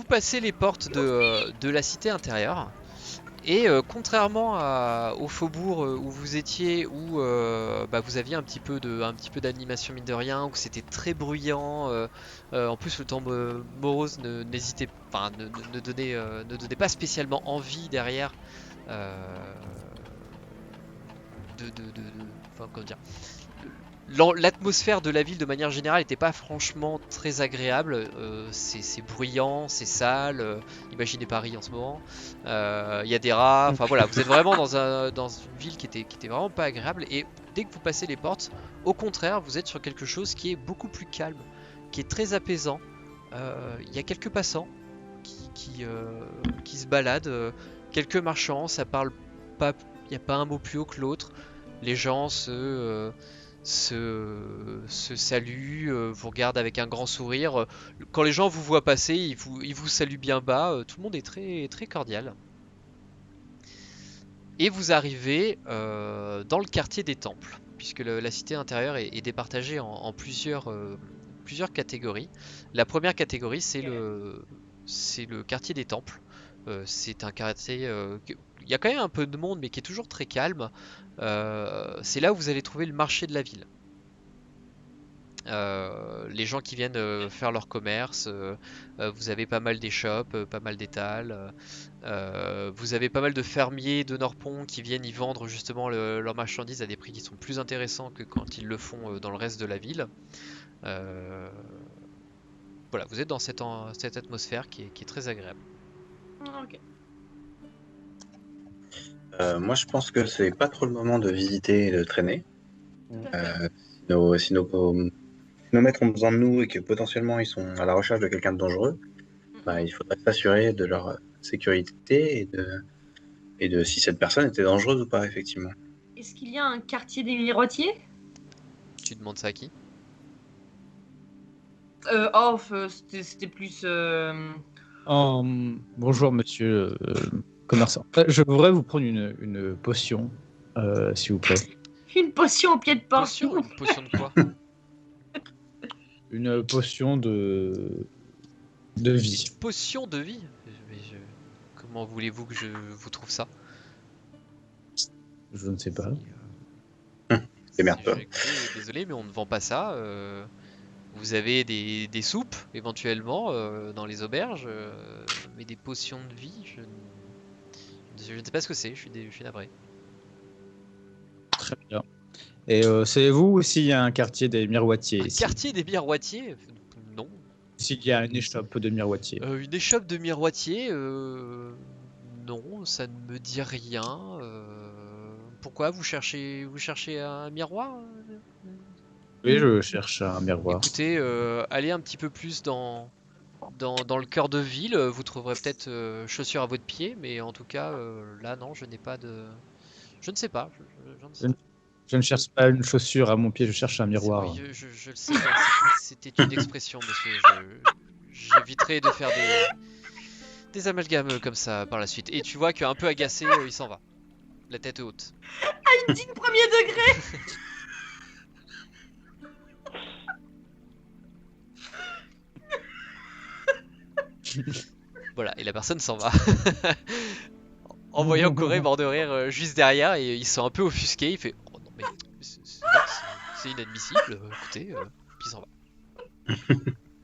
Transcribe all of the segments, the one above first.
Vous passez les portes de la cité intérieure. Et contrairement au faubourg où vous étiez, où vous aviez un petit peu d'animation mine de rien, où c'était très bruyant, en plus le temps morose n'hésitait, enfin ne donnait pas spécialement envie derrière euh, enfin comment dire, l'atmosphère de la ville de manière générale n'était pas franchement très agréable. C'est bruyant, c'est sale. Imaginez Paris en ce moment. Il y a des rats. Enfin voilà, vous êtes vraiment dans une ville qui était vraiment pas agréable. Et dès que vous passez les portes, au contraire, vous êtes sur quelque chose qui est beaucoup plus calme, qui est très apaisant. Il y a quelques passants qui se baladent, quelques marchands. Ça parle pas. Il n'y a pas un mot plus haut que l'autre. Les gens se saluent, vous regardent avec un grand sourire. Quand les gens vous voient passer, ils vous saluent bien bas. Tout le monde est très, très cordial. Et vous arrivez dans le quartier des temples, puisque la cité intérieure est départagée en plusieurs catégories. La première catégorie, c'est le quartier des temples. C'est un quartier. Il y a quand même un peu de monde, mais qui est toujours très calme. C'est là où vous allez trouver le marché de la ville. Les gens qui viennent faire leur commerce, vous avez pas mal d'échoppes, pas mal d'étals, vous avez pas mal de fermiers de Nordpont qui viennent y vendre justement leurs marchandises à des prix qui sont plus intéressants que quand ils le font dans le reste de la ville. Euh, voilà, vous êtes dans cette atmosphère qui est très agréable. Ok. Moi, je pense que c'est pas trop le moment de visiter et de traîner. Tout à fait. Si nos maîtres ont besoin de nous et que potentiellement ils sont à la recherche de quelqu'un de dangereux, il faudrait s'assurer de leur sécurité et de si cette personne était dangereuse ou pas, effectivement. Est-ce qu'il y a un quartier des miroitiers? Tu demandes ça à qui? C'était plus. Bonjour monsieur commerçant. Je voudrais vous prendre une potion, s'il vous plaît. Une potion au pied de porte. Une potion de quoi? Une potion de vie. Une potion de vie? Comment voulez-vous que je vous trouve ça? Je ne sais pas. Démerde-toi. Écoutez, désolé, mais on ne vend pas ça. Vous avez des soupes, éventuellement, dans les auberges, mais des potions de vie, je ne sais pas ce que c'est, je suis navré. Très bien. Et savez-vous s'il y a un quartier des miroitiers ici? Quartier des miroitiers? Non. S'il y a une échoppe de miroitiers? Une échoppe de miroitiers? Non, ça ne me dit rien. Pourquoi vous cherchez un miroir? Oui, je cherche un miroir. Écoutez, allez un petit peu plus dans le cœur de ville, vous trouverez peut-être chaussures à votre pied, mais en tout cas, là, non, je n'ai pas de... Je ne sais pas. Je ne sais pas. Je ne cherche pas une chaussure à mon pied, je cherche un miroir. Oui, je le sais, c'était une expression, monsieur. J'éviterai de faire des amalgames comme ça par la suite. Et tu vois qu'un peu agacé, il s'en va. La tête haute. Une digne premier degré. Voilà, et la personne s'en va. En voyant Corée mort de rire juste derrière, et ils sont un peu offusqués. Il fait oh non, mais c'est inadmissible, écoutez, puis il s'en va. Je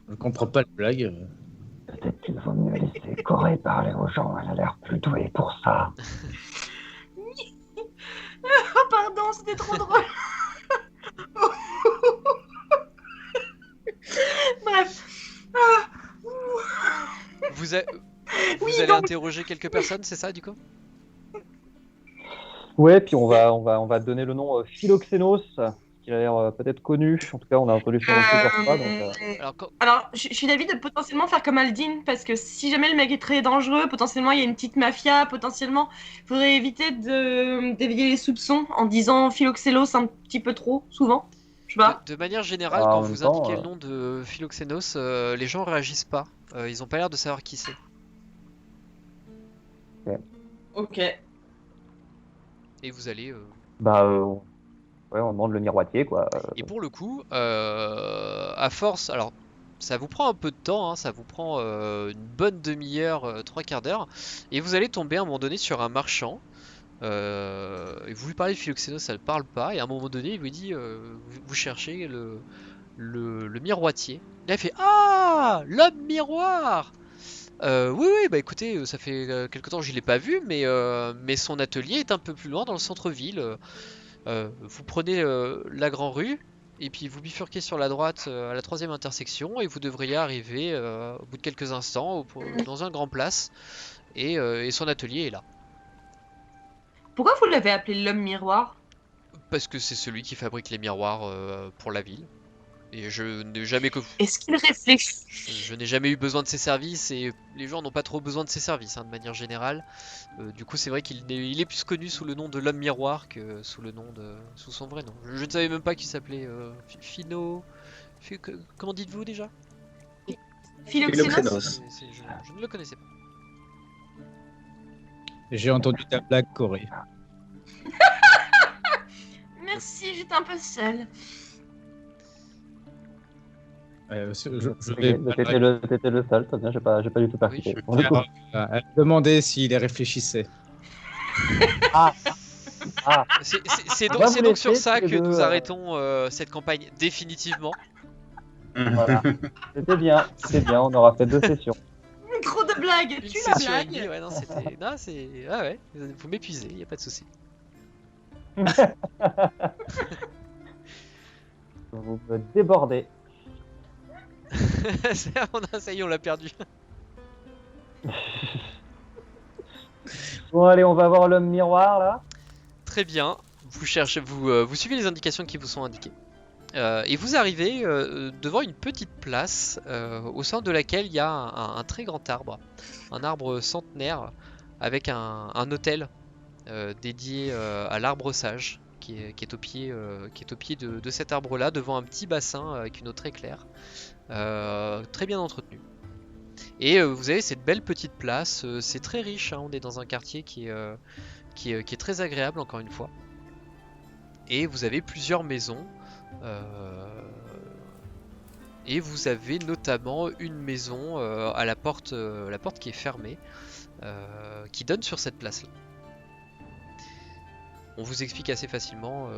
ne comprends pas la blague. Peut-être qu'il vaut mieux laisser Corée parler aux gens, elle a l'air plus douée pour ça. Oh, pardon, c'était trop drôle. Bref. Vous allez donc- interroger quelques personnes, c'est ça du coup? Ouais, puis on va donner le nom Philoxénos, qui a l'air peut-être connu. En tout cas, on a entendu son nom plusieurs fois. Donc, Alors, je suis d'avis de potentiellement faire comme Aldine, parce que si jamais le mec est très dangereux, potentiellement il y a une petite mafia, potentiellement il faudrait éviter d'éveiller les soupçons en disant Philoxélos un petit peu trop souvent. Je sais pas. De manière générale, Ah, quand en même vous temps, indiquez le nom de Philoxénos, les gens réagissent pas. Ils ont pas l'air de savoir qui c'est. Ok. Et vous allez. Ouais, on demande le miroitier, quoi. Et pour le coup, à force, alors Ça vous prend un peu de temps, hein, ça vous prend une bonne demi-heure, 3/4 d'heure, et vous allez tomber à un moment donné sur un marchand. Et vous lui parlez de Philoxénos, ça ne parle pas, et à un moment donné, il vous dit vous cherchez le miroitier. Et il fait ah, l'homme miroir. Oui, bah écoutez, ça fait quelque temps que je l'ai pas vu, mais son atelier est un peu plus loin dans le centre-ville. Vous prenez la grande rue, et puis vous bifurquez sur la droite à la 3e intersection, et vous devriez arriver au bout de quelques instants dans un grand place, et son atelier est là. Pourquoi vous l'avez appelé l'homme miroir? Parce que c'est celui qui fabrique les miroirs pour la ville. Et je n'ai jamais Est-ce qu'il réfléchit? je n'ai jamais eu besoin de ses services, et les gens n'ont pas trop besoin de ses services, hein, de manière générale. Du coup, c'est vrai il est plus connu sous le nom de l'homme miroir que sous son vrai nom. Je ne savais même pas qu'il s'appelait Phino. Comment dites-vous déjà? Philoxénos. Je ne le connaissais pas. J'ai entendu ta blague, Corée. Merci, j'étais un peu seule. T'étais le seul, très bien, j'ai pas du tout participé. Oui, Pour le coup. Elle demandait s'il réfléchissait. C'est On va donc, vous donc sur laisser ça tous que les nous deux, arrêtons cette campagne définitivement. Voilà. C'était bien, on aura fait 2 sessions. Trop de blagues, Une tu la session et demie, blague. ouais, non, c'était. Non, c'est. Ah ouais, vous m'épuisez, y a pas de souci. Vous me débordez. Ça y est, on l'a perdu. Bon, allez, on va voir l'homme miroir là. Très bien. Vous cherchez, vous suivez les indications qui vous sont indiquées. Et vous arrivez devant une petite place au centre de laquelle il y a un très grand arbre. Un arbre centenaire avec un autel dédié à l'arbre sage qui est au pied de cet arbre-là, devant un petit bassin avec une eau très claire, très bien entretenu. Et vous avez cette belle petite place, c'est très riche, hein, on est dans un quartier qui est très agréable encore une fois. Et vous avez plusieurs maisons, et vous avez notamment une maison à la porte qui est fermée, qui donne sur cette place-là. On vous explique assez facilement,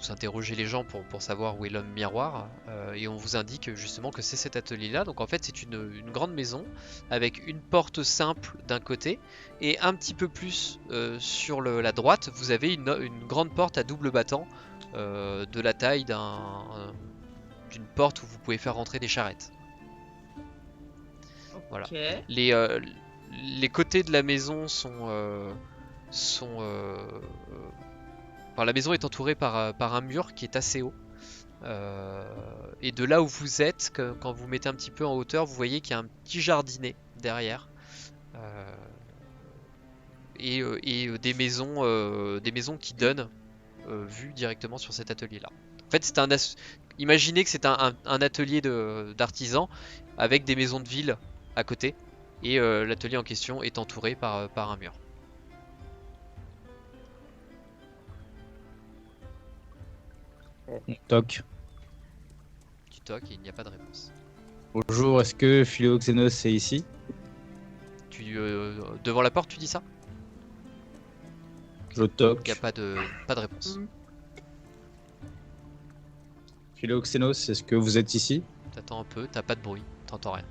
vous interrogez les gens pour savoir où est l'homme miroir, et on vous indique justement que c'est cet atelier-là. Donc en fait c'est une grande maison avec une porte simple d'un côté, et un petit peu plus sur la droite vous avez une grande porte à double battant de la taille d'une porte où vous pouvez faire rentrer des charrettes. Voilà. Ok. Les côtés de la maison enfin, la maison est entourée par un mur qui est assez haut. Et de là où vous êtes, quand vous mettez un petit peu en hauteur, vous voyez qu'il y a un petit jardinet derrière. Et des maisons qui donnent vue directement sur cet atelier-là. En fait, imaginez que c'est un atelier d'artisans avec des maisons de ville à côté. Et l'atelier en question est entouré par un mur. Toc. Tu toques et il n'y a pas de réponse. Bonjour, est-ce que Philoxénos est ici? Devant la porte, tu dis ça? Je Il n'y toque. a pas de réponse. Philoxénos, est-ce que vous êtes ici? T'attends un peu, t'as pas de bruit, t'entends rien.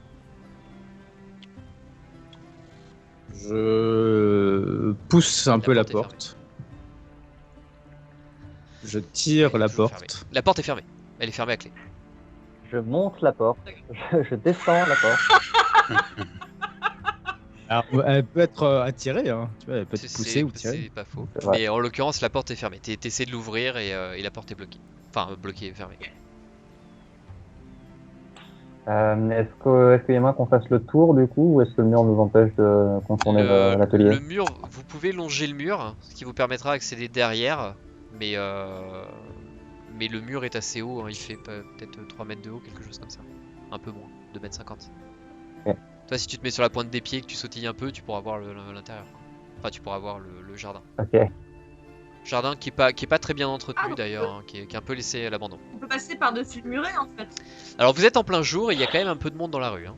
Je pousse un peu la porte est porte. Je tire la Toujours porte. fermée. La porte est fermée. Elle est fermée à clé. Je monte la porte, je descends la porte. Alors, elle peut être attirée, hein. Tu vois, elle peut être poussée ou tirée. C'est pas faux. C'est vrai. Mais en l'occurrence, la porte est fermée. T'essaies de l'ouvrir et la porte est bloquée. Enfin, bloquée, fermée. Est-ce qu'il y a moyen qu'on fasse le tour du coup, ou est-ce que le mur nous empêche de contourner l'atelier? Le mur, vous pouvez longer le mur, ce qui vous permettra d'accéder derrière. Mais le mur est assez haut, hein, il fait peut-être 3 mètres de haut, quelque chose comme ça. Un peu moins, 2 mètres 50. Ok. Toi, si tu te mets sur la pointe des pieds et que tu sautilles un peu, tu pourras voir l'intérieur. Enfin, tu pourras voir le jardin. Ok. Jardin qui est pas très bien entretenu Ah, d'ailleurs, hein, qui est un peu laissé à l'abandon. On peut passer par-dessus le muret en fait. Alors vous êtes en plein jour et il y a quand même un peu de monde dans la rue. Hein.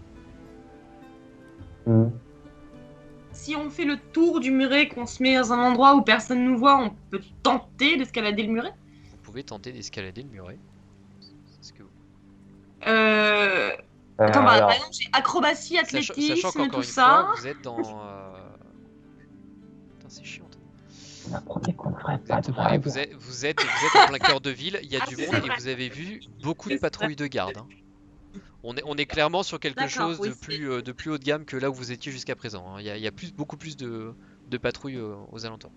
Si on fait le tour du muret, qu'on se met dans un endroit où personne nous voit, on peut tenter d'escalader le muret. Vous pouvez tenter d'escalader le muret. C'est ce que vous... Attends, par alors, exemple, j'ai acrobatie, athlétisme, Sachant qu'encore tout une ça. fois, vous êtes dans... Putain, c'est chiant. On a promis qu'on ne ferait Vous pas êtes, de ouais, vagues. vous êtes en plein cœur de ville, il y a du monde et vous avez vu beaucoup de patrouilles de garde. Hein. On est clairement sur quelque D'accord, chose oui, de plus haut de gamme que là où vous étiez jusqu'à présent. Hein. Il y a beaucoup plus de patrouilles aux alentours.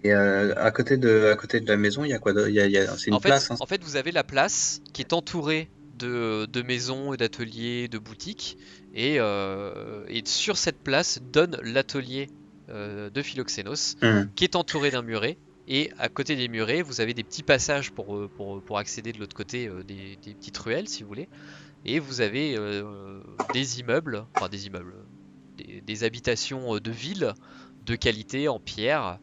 Et à côté de la maison, il y a quoi c'est une place. Hein. En fait, vous avez la place qui est entourée de maisons et d'ateliers, de boutiques. Et sur cette place donne l'atelier de Philoxénos, qui est entouré d'un muret. Et à côté des murets, vous avez des petits passages pour accéder de l'autre côté, des petites ruelles si vous voulez. Et vous avez des immeubles, des habitations de ville de qualité en pierre,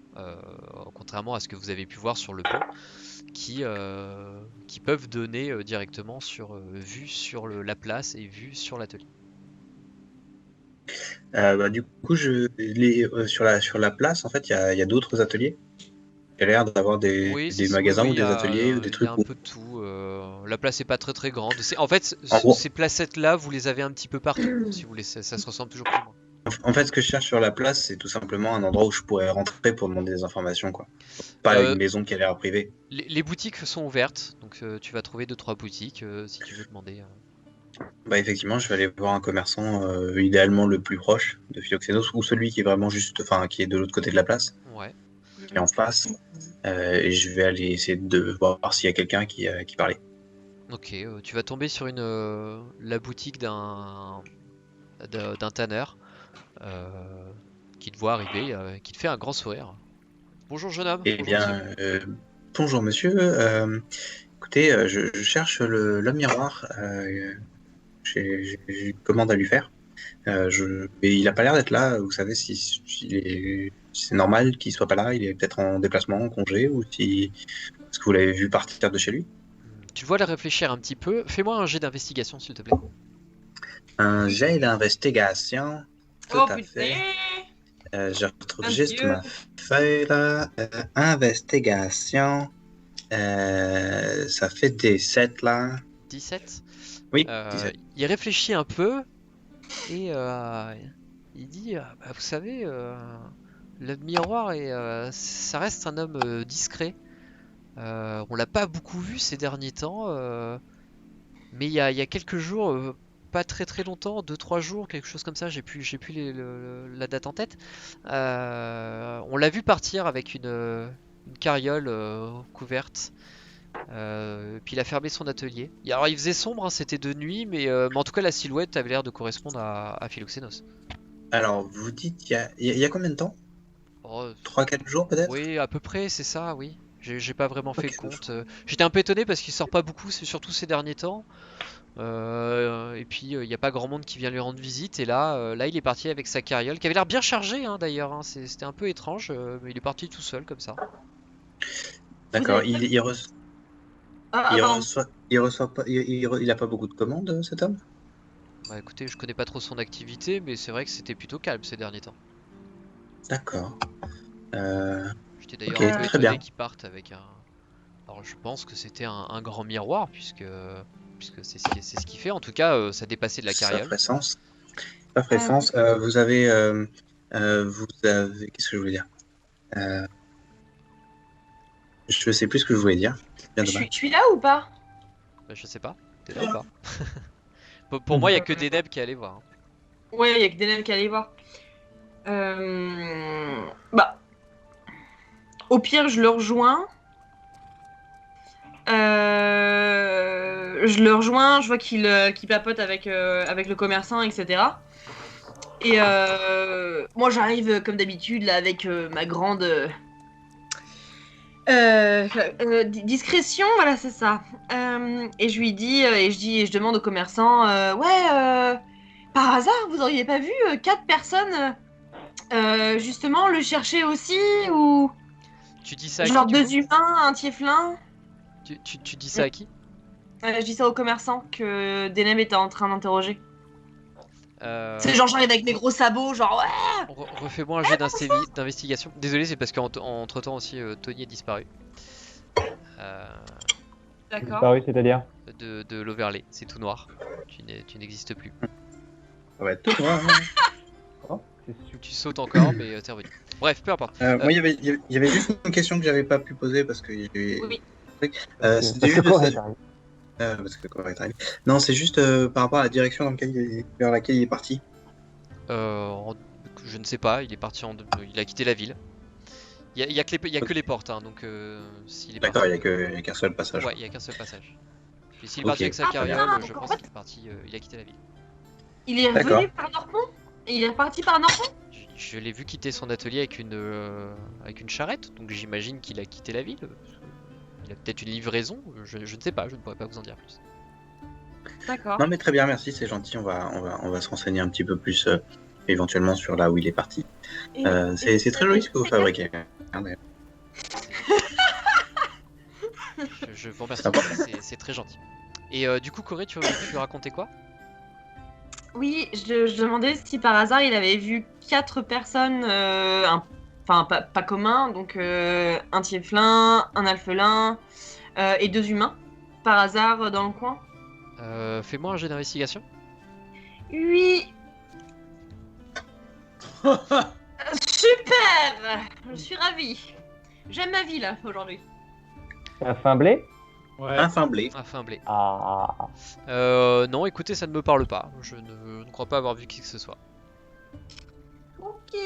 contrairement à ce que vous avez pu voir sur le pont, qui peuvent donner directement vue sur la place et vue sur l'atelier. Du coup, sur la place, en fait, il y a d'autres ateliers. Il y a l'air d'avoir des magasins ou des ateliers ou des trucs. Il y a un peu de tout. La place est pas très très grande. En fait, gros, ces placettes-là, vous les avez un petit peu partout. Si vous voulez, ça se ressemble toujours plus ou moins. En fait, ce que je cherche sur la place, c'est tout simplement un endroit où je pourrais rentrer pour demander des informations, quoi. Pas une maison qui a l'air privée. Les boutiques sont ouvertes, donc tu vas trouver 2-3 boutiques si tu veux demander. Bah effectivement, je vais aller voir un commerçant, idéalement le plus proche de Philoxénos, ou celui qui est vraiment qui est de l'autre côté de la place, Ouais. qui est en face. Et je vais aller essayer de voir s'il y a quelqu'un qui parlait. Ok, tu vas tomber sur la boutique d'un tanneur qui te voit arriver, qui te fait un grand sourire. Bonjour jeune homme. Eh Bonjour, bien, monsieur. bonjour monsieur. Écoutez, je cherche l'homme miroir. J'ai une commande à lui faire. Mais il a pas l'air d'être là. Vous savez si c'est normal qu'il soit pas là. Il est peut-être en déplacement, en congé, ou si est-ce que vous l'avez vu partir de chez lui? Tu vois la réfléchir un petit peu. Fais-moi un jet d'investigation s'il te plaît. Un jet d'investigation. Tout Oh à putain. fait. Je retrouve Mon juste Dieu. ma feuille là. Investigation. Ça fait des 7 là. 17. Oui, 17. Il réfléchit un peu et il dit bah, vous savez, le miroir ça reste un homme discret. On l'a pas beaucoup vu ces derniers temps, mais il y a quelques jours, pas très très longtemps, 2-3 jours, quelque chose comme ça, j'ai plus la date en tête. On l'a vu partir avec une carriole couverte. Puis il a fermé son atelier. Alors il faisait sombre, hein, c'était de nuit, mais en tout cas la silhouette avait l'air de correspondre à Philoxénos. Alors, vous dites, il y a combien de temps? Oh, 3-4 jours peut-être? oui, à peu près, c'est ça, oui. J'ai pas vraiment fait le Ok. compte. J'étais un peu étonné parce qu'il sort pas beaucoup, c'est surtout ces derniers temps. Et puis il n'y a pas grand monde qui vient lui rendre visite. Et là, il est parti avec sa carriole, qui avait l'air bien chargée hein, d'ailleurs. Hein, c'était un peu étrange, mais il est parti tout seul comme ça. D'accord, avez il reçoit pas, il a pas beaucoup de commandes, cet homme? Bah écoutez, je connais pas trop son activité, mais c'est vrai que c'était plutôt calme ces derniers temps. D'accord. J'étais d'ailleurs Ok, un peu très étonné bien. qu'il parte avec un. Alors je pense que c'était un grand miroir, puisque c'est ce qu'il fait. En tout cas, ça dépassait de la Ça carriole. ferait sens. Ça ferait sens. Vous avez, qu'est-ce que je voulais dire? Je sais plus ce que je voulais dire. Bien Je dommage. suis là ou pas? Bah, je sais pas, t'es là ou pas? Pour moi, il y a que Deneb qui est allé voir. Hein. Ouais, il y a que des nains qui allaient voir. Bah. Au pire, je le rejoins. Je vois qu'il papote avec le commerçant, etc. Et moi, j'arrive comme d'habitude là avec ma grande discrétion, voilà, c'est ça. Et je lui dis, je demande au commerçant, par hasard, vous auriez pas vu 4 personnes Justement, le chercher aussi ou Tu dis ça à genre qui, du 2 humains, un tieflin? tu dis ça à qui? Je dis ça aux commerçants que Denem était en train d'interroger. Euh, C'est genre j'arrive avec mes gros sabots, genre ouais. Refais-moi un jet d'investigation. Désolé, c'est parce qu'entre temps aussi, Tony est disparu. D'accord. Disparu, c'est-à-dire De l'overlay, c'est tout noir. Tu n'existes plus. Ça va être tout noir. Oh, c'est super. Tu sautes encore, mais t'es revenu. Bref, peu importe. Moi, il y avait juste une question que j'avais pas pu poser parce que Oui. c'était juste parce que Corey est arrivé. Non, c'est juste par rapport à la direction vers laquelle il est parti. Je ne sais pas, il est parti il a quitté la ville. Il y a que les portes, hein, donc s'il est D'accord, parti. il y a qu'un seul passage. Ouais, il y a qu'un seul passage. Et s'il est Ok. parti avec sa carriole, d'accord, je donc en pense fait- qu'il est parti, il a quitté la ville. Il est D'accord. revenu par Norpont? Il est reparti par Norpont? Je l'ai vu quitter son atelier avec une charrette, donc j'imagine qu'il a quitté la ville. Il a peut-être une livraison, je ne sais pas, je ne pourrais pas vous en dire plus. D'accord. Non, mais très bien, merci, c'est gentil. On va se renseigner un petit peu plus éventuellement sur là où il est parti. C'est très joli ce que vous fabriquez. Je vous remercie, Sympa. c'est très gentil. Et du coup, Corée, tu racontais quoi? Oui, je demandais si par hasard il avait vu 4 personnes, enfin pas communs, donc un tieflin, un alphelin et 2 humains, par hasard dans le coin. Fais-moi un jet d'investigation. Oui. Super. Je suis ravie. J'aime ma vie là aujourd'hui. Un fin blé Ouais. Enfin blé. Enfin, blé. Ah. Non, écoutez, ça ne me parle pas. Je ne crois pas avoir vu qui que ce soit. Ok.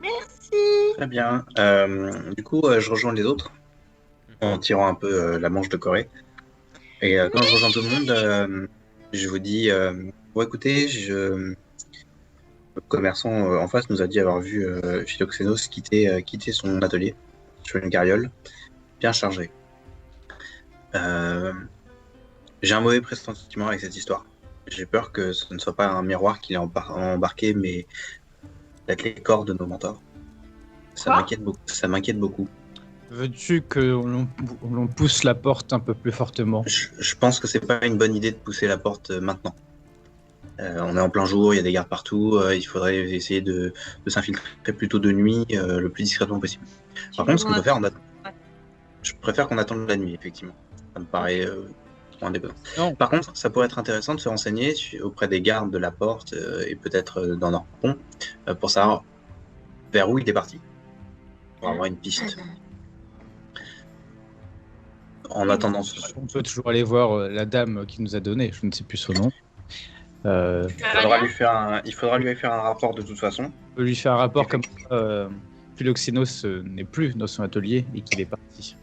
Merci. Très bien. Du coup, je rejoins les autres en tirant un peu la manche de Corée. Et quand je rejoins tout le monde, je vous dis bon, écoutez, le commerçant en face nous a dit avoir vu Philoxénos quitter son atelier sur une carriole bien chargée. J'ai un mauvais pressentiment avec cette histoire. J'ai peur que ce ne soit pas un miroir qu'il a embarqué, mais peut-être les corps de nos mentors. Ça Quoi m'inquiète beaucoup. Ça m'inquiète beaucoup. Veux-tu que l'on pousse la porte un peu plus fortement? Je pense que c'est pas une bonne idée de pousser la porte maintenant. On est en plein jour, il y a des gardes partout. Il faudrait essayer de s'infiltrer plutôt de nuit, le plus discrètement possible. Par contre, ce qu'on peut faire, je préfère qu'on attende la nuit, effectivement. Ça me paraît moins déconnant. Non. Par contre, ça pourrait être intéressant de se renseigner auprès des gardes de la porte et peut-être dans Norpont pour savoir vers où il est parti. Pour avoir une piste. En attendant On peut toujours aller voir la dame qui nous a donné, je ne sais plus son nom. il faudra lui faire un rapport de toute façon. On peut lui faire un rapport comme Philoxénos n'est plus dans son atelier et qu'il est parti.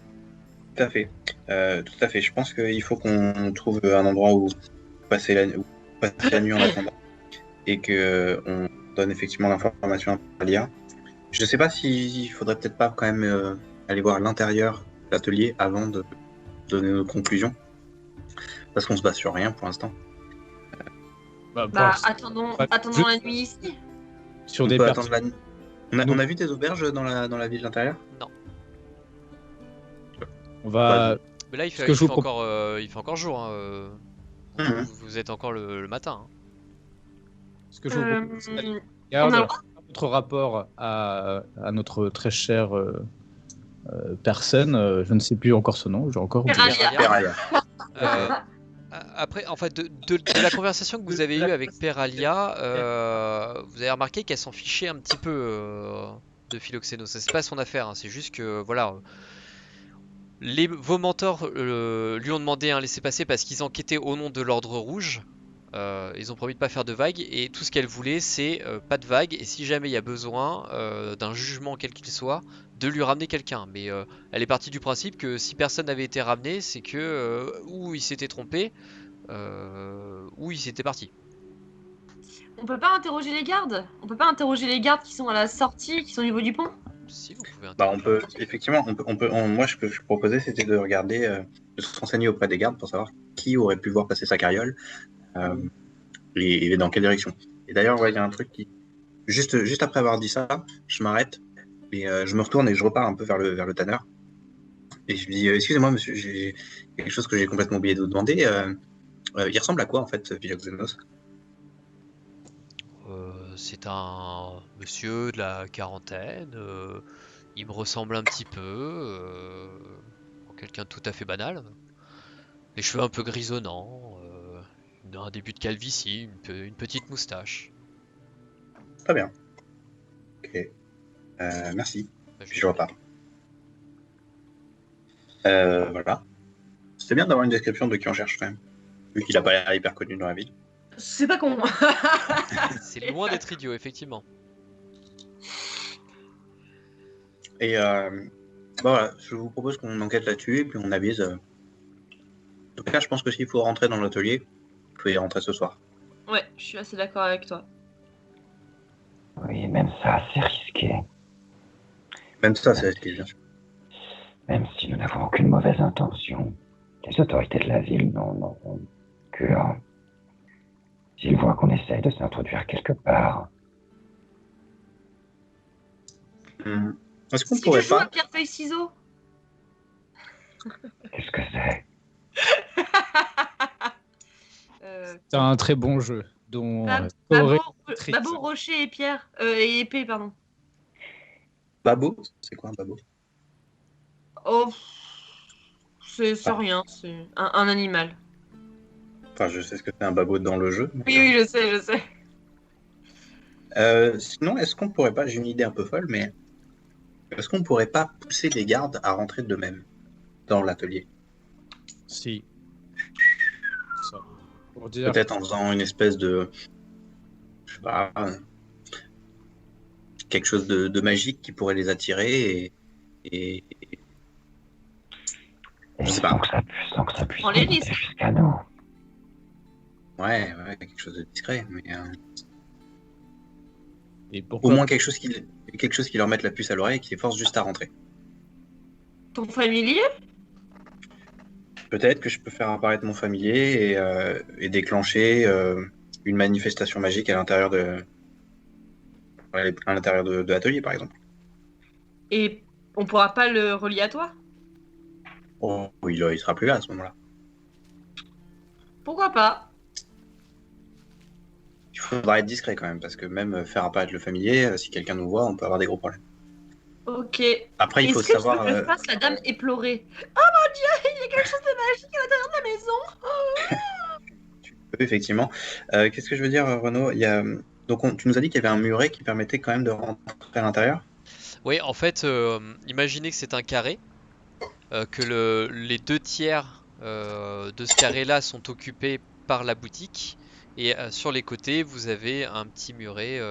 Tout à fait. Tout à fait. Je pense qu'il faut qu'on trouve un endroit où passer la nuit en attendant et qu'on donne effectivement l'information à l'IA. Je ne sais pas s'il faudrait peut-être pas quand même aller voir l'intérieur de l'atelier avant de donner nos conclusions. Parce qu'on se base sur rien pour l'instant. Attendons la nuit ici. Sur On des peut personnes. attendre la nuit. On a vu des auberges dans la ville intérieure? Non. On va. Mais là, il fait encore jour. Hein, Mhm. vous êtes encore le matin. Hein. Ce que je vous propose, c'est d'aller On a le regarder droit. notre rapport à notre très chère personne. Je ne sais plus encore son nom. J'ai encore oublié. Peralia. Peralia. Euh, Après, en fait, de la conversation que vous avez eue avec Peralia, vous avez remarqué qu'elle s'en fichait un petit peu de Philoxénos. Ça, c'est pas son affaire. Hein. C'est juste que, voilà, vos mentors lui ont demandé un laissez-passer parce qu'ils enquêtaient au nom de l'Ordre Rouge. Ils ont promis de pas faire de vagues et tout ce qu'elle voulait, c'est pas de vagues. Et si jamais il y a besoin d'un jugement quel qu'il soit, de lui ramener quelqu'un. Mais elle est partie du principe que si personne n'avait été ramené, c'est que ou il s'était trompé, ou il s'était parti. On peut pas interroger les gardes? On peut pas interroger les gardes qui sont à la sortie, qui sont au niveau du pont? Si vous pouvez. On peut, effectivement, moi, ce que je proposais, c'était de regarder, de se renseigner auprès des gardes pour savoir qui aurait pu voir passer sa carriole et dans quelle direction. Et d'ailleurs, il y a un truc juste après avoir dit ça, je m'arrête et je me retourne et je repars un peu vers le tanneur. Et je lui dis, excusez-moi monsieur, j'ai quelque chose que j'ai complètement oublié de vous demander. Il ressemble à quoi en fait, Philoxénos? C'est un monsieur de la quarantaine. Il me ressemble un petit peu. Quelqu'un de tout à fait banal. Les cheveux un peu grisonnants. Un début de calvitie, une petite moustache. Très bien. Ok. Merci. Bah, Puis je repars. Voilà. C'est bien d'avoir une description de qui on cherche quand même. Vu qu'il a pas l'air hyper connu dans la ville. C'est pas con. C'est loin d'être idiot, effectivement. Et voilà, je vous propose qu'on enquête là-dessus et puis on avise. En tout cas, je pense que s'il faut rentrer dans l'atelier, il faut y rentrer ce soir. Ouais, je suis assez d'accord avec toi. Oui, même ça, c'est risqué. Même ça, c'est risqué, bien sûr. Même si nous n'avons aucune mauvaise intention, les autorités de la ville n'ont que... s'ils voient qu'on essaye de s'introduire quelque part... Est-ce qu'on Si pourrait tu joues à pas... pierre feuille ciseaux. Qu'est-ce que c'est? C'est un très bon jeu, dont Babo, rocher et pierre. Et épée, pardon. Babo? C'est quoi un babo? Oh, c'est rien, c'est un animal. Enfin, je sais ce que c'est un babo dans le jeu. Mais... Oui, je sais. Sinon, est-ce qu'on pourrait pas... J'ai une idée un peu folle, mais... Est-ce qu'on pourrait pas pousser les gardes à rentrer d'eux-mêmes dans l'atelier? Si. Ça. Pour dire... Peut-être en faisant une espèce de... Je sais pas... quelque chose de magique qui pourrait les attirer et... Je sais pas. Sans que ça puisse Prends les remonter risques. jusqu'à nous. Ouais, quelque chose de discret, mais... Et Au pourquoi moins quelque chose qui leur mette la puce à l'oreille et qui les force juste à rentrer. Ton familier? Peut-être que je peux faire apparaître mon familier et déclencher une manifestation magique à l'intérieur de l'atelier, par exemple. Et on pourra pas le relier à toi? Oh, il sera plus là à ce moment-là. Pourquoi pas? Il faudra être discret quand même, parce que même faire apparaître le familier, si quelqu'un nous voit, on peut avoir des gros problèmes. Ok. Après, il faut Est-ce que savoir... je fasse la dame éplorée? Oh mon dieu, il y a quelque chose de magique à l'intérieur de la maison. Tu peux, effectivement. Qu'est-ce que je veux dire, Renaud? Donc, tu nous as dit qu'il y avait un muret qui permettait quand même de rentrer à l'intérieur? Oui, en fait, imaginez que c'est un carré, que les 2 tiers de ce carré-là sont occupés par la boutique, et sur les côtés, vous avez un petit muret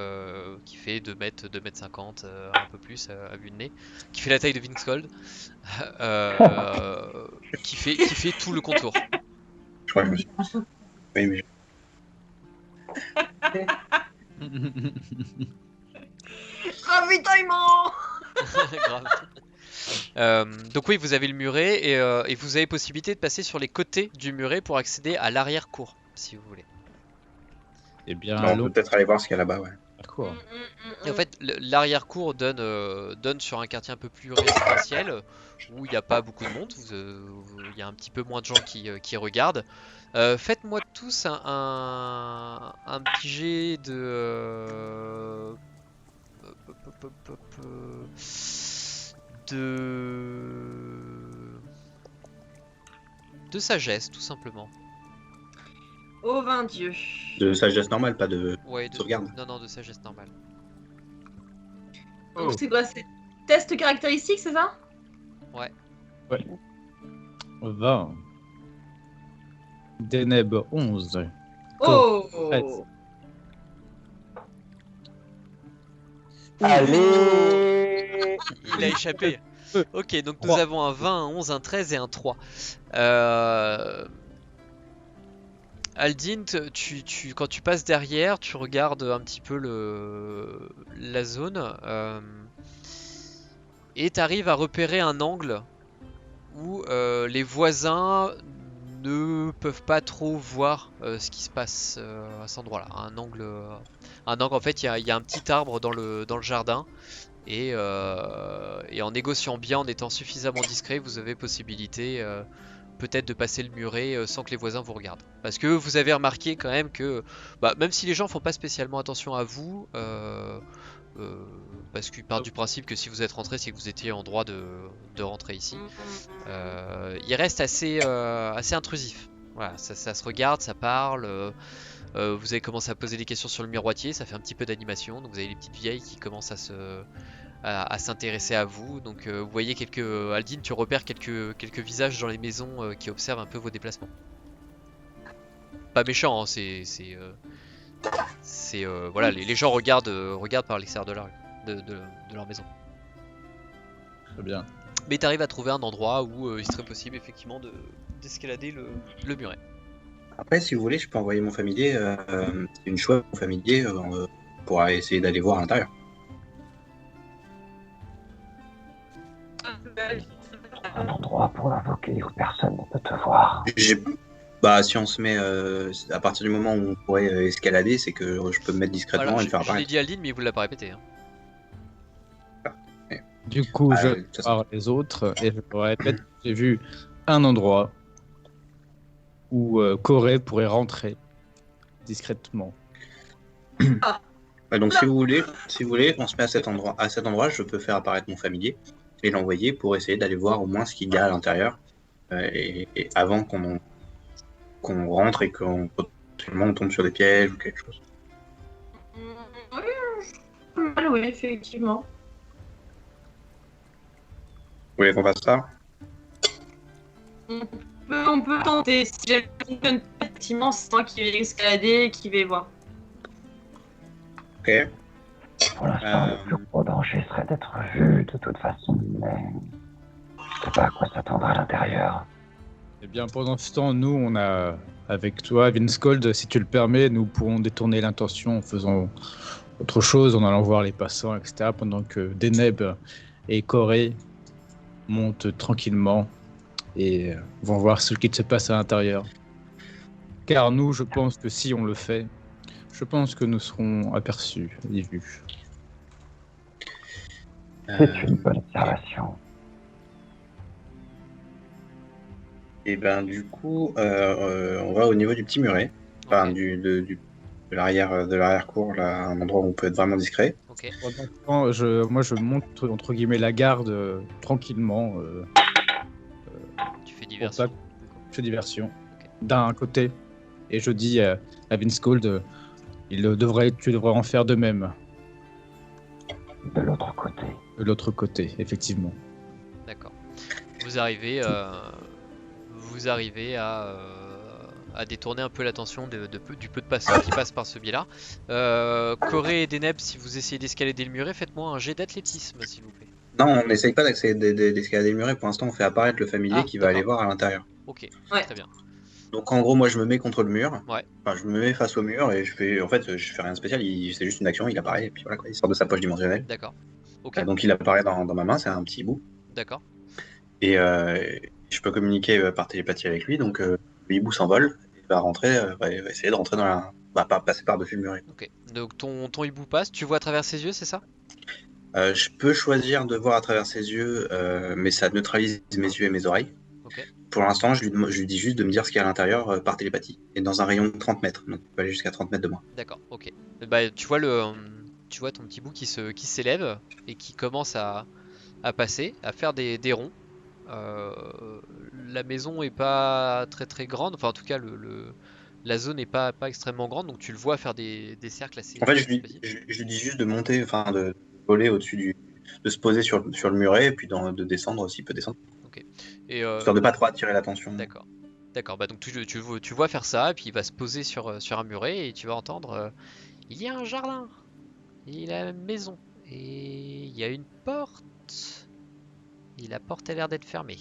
qui fait 2 mètres, 2 mètres 50, un peu plus à vue de nez, qui fait la taille de Vince Cold, qui fait tout le contour. Je crois que je me suis... Oui, mais... Ravitaillement. Grave. Donc oui, vous avez le muret et vous avez possibilité de passer sur les côtés du muret pour accéder à l'arrière-cour, si vous voulez. Eh bien, on peut peut-être aller voir ce qu'il y a là-bas, ouais. Quoi. Et en fait, l'arrière-cour donne sur un quartier un peu plus résidentiel où il n'y a pas beaucoup de monde, il y a un petit peu moins de gens qui regardent. Faites-moi tous un petit jet de sagesse, tout simplement. Oh 20 Dieu. De sagesse normale, pas de Ouais, sauvegarde. Non, de sagesse normale. Donc c'est quoi? C'est test caractéristique, c'est ça? Ouais. 20. Deneb 11. Oh. Allez! Il a échappé. Ok, donc nous 3. avons un 20, un 11, un 13 et un 3. Aldine, quand tu passes derrière, tu regardes un petit peu la zone et tu arrives à repérer un angle où les voisins ne peuvent pas trop voir ce qui se passe à cet endroit-là. Un angle un angle. En fait, il y a un petit arbre dans le jardin. Et en négociant bien, en étant suffisamment discret, vous avez possibilité peut-être de passer le muret sans que les voisins vous regardent. Parce que vous avez remarqué quand même que, même si les gens font pas spécialement attention à vous, parce qu'ils partent du principe que si vous êtes rentré, c'est que vous étiez en droit de rentrer ici, il reste assez intrusif. Voilà, ça se regarde, ça parle. Vous avez commencé à poser des questions sur le miroitier, ça fait un petit peu d'animation, donc vous avez les petites vieilles qui commencent à s'intéresser à vous. Donc vous voyez Aldine, tu repères quelques visages dans les maisons qui observent un peu vos déplacements. Pas méchant, hein, voilà, les gens regardent par l'extérieur de leur maison. Très bien. Mais tu arrives à trouver un endroit où il serait possible effectivement d'escalader le muret. Après, si vous voulez, je peux envoyer mon familier, une chouette, mon familier, pour essayer d'aller voir à l'intérieur. Un endroit pour l'invoquer où personne ne peut te voir. Si on se met à partir du moment où on pourrait escalader, c'est que je peux me mettre discrètement Voilà, et le faire je l'ai apparaître. dit à Aldine, mais il vous l'a pas répété. Hein. Du coup, je vais voir les autres et je me répète, j'ai vu un endroit où Corée pourrait rentrer discrètement. Donc si vous voulez, on se met à cet endroit. À cet endroit, je peux faire apparaître mon familier et l'envoyer pour essayer d'aller voir au moins ce qu'il y a à l'intérieur et avant qu'on rentre et qu'on potentiellement tombe sur des pièges ou quelque chose. Oui, effectivement. Vous voulez qu'on fasse ça? On peut tenter. Si jamais ça fonctionne pas, effectivement, c'est moi qui vais escalader et qui vais voir. Ok. Pour l'instant, le plus gros danger serait d'être vu de toute façon, mais je sais pas à quoi s'attendre à l'intérieur. Eh bien, pendant ce temps, nous, on a, avec toi, Vinskold, si tu le permets, nous pourrons détourner l'intention en faisant autre chose, en allant voir les passants, etc., pendant que Deneb et Corée montent tranquillement et vont voir ce qu'il se passe à l'intérieur. Car nous, je pense que si on le fait, je pense que nous serons aperçus et vus. C'est une bonne observation. Et ben du coup, on va au niveau du petit muret, enfin Okay. de l'arrière-cour, là, un endroit où on peut être vraiment discret. Ok. Pendant ce temps, moi, je monte entre guillemets la garde tranquillement. Tu fais diversion. Je fais diversion d'un côté et je dis à Vinskold, tu devrais en faire de même. De l'autre côté. De l'autre côté, effectivement. D'accord. Vous arrivez à détourner un peu l'attention du peu de passants qui passent par ce biais-là. Corée et Deneb, si vous essayez d'escalader le muret, faites-moi un jet d'athlétisme, s'il vous plaît. Non, on n'essaye pas d'escalader le muret. Pour l'instant, on fait apparaître le familier qui va aller voir à l'intérieur. Ok, Ouais. très bien. Donc en gros, moi, je me mets contre le mur. Ouais. Enfin, je me mets face au mur et je fais rien de spécial. C'est juste une action. Il apparaît et puis voilà quoi. Il sort de sa poche dimensionnelle. D'accord. Ok. Donc il apparaît dans ma main. C'est un petit hibou. D'accord. Et je peux communiquer par télépathie avec lui. Donc le hibou s'envole. Il va rentrer. Va essayer de rentrer dans la. Va pas passer par-dessus le muret. Ok. Donc ton hibou passe. Tu vois à travers ses yeux, c'est ça? Je peux choisir de voir à travers ses yeux, mais ça neutralise mes yeux et mes oreilles. Ok. Pour l'instant, je lui dis juste de me dire ce qu'il y a à l'intérieur par télépathie. Et dans un rayon de 30 mètres. Donc, il peut aller jusqu'à 30 mètres de moi. D'accord. Ok. Tu vois ton petit bout qui s'élève et qui commence à passer, à faire des ronds. La maison est pas très très grande. Enfin, en tout cas, la zone n'est pas extrêmement grande. Donc, tu le vois faire des cercles assez. En fait, je lui dis juste de monter, enfin de voler au-dessus de se poser sur le muret et puis de descendre s'il peut descendre. Ok. Et histoire de pas trop attirer l'attention. D'accord. D'accord, donc tu vois faire ça, et puis il va se poser sur un muret, et tu vas entendre il y a un jardin, il y a une maison, et il y a une porte. Et la porte a l'air d'être fermée.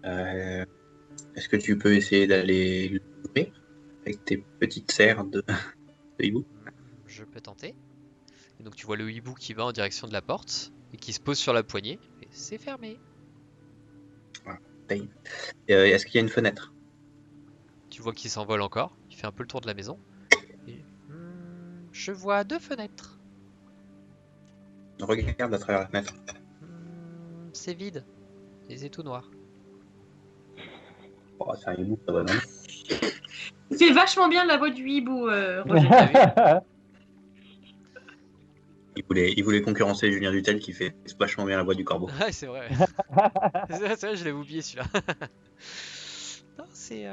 Est-ce que tu peux essayer d'aller l'ouvrir avec tes petites serres de hibou? Je peux tenter. Et donc tu vois le hibou qui va en direction de la porte, et qui se pose sur la poignée, et c'est fermé. Est-ce qu'il y a une fenêtre? Tu vois qu'il s'envole encore, il fait un peu le tour de la maison. Et, je vois 2 fenêtres. Regarde à travers la fenêtre. C'est vide. Et c'est tout noir. Oh, c'est un hibou, ça va, non? Il fait vachement bien la voix du hibou, Roger. Il voulait concurrencer Julien Dutel qui fait vachement bien la voix du corbeau. Ouais, c'est vrai. C'est vrai, je l'avais oublié celui-là. Non, c'est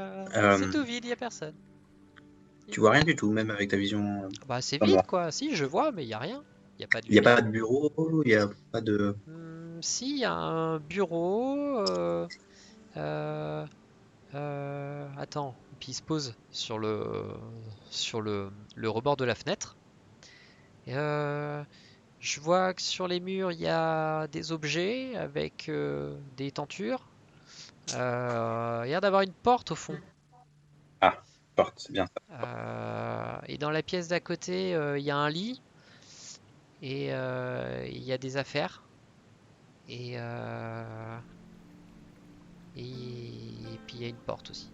tout vide, il n'y a personne. Tu vois rien du tout, même avec ta vision. Bah, c'est Pas vide moi. quoi. Si, je vois, mais il n'y a rien. Il n'y a pas de Il n'y a lumière. pas de bureau, il n'y a pas de. Si, il y a un bureau. Attends. Puis il se pose sur le rebord de la fenêtre. Je vois que sur les murs, il y a des objets avec des tentures. Il y a l'air d'avoir une porte au fond. Porte, c'est bien ça. Et dans la pièce d'à côté, il y a un lit. Et il y a des affaires. Et puis il y a une porte aussi.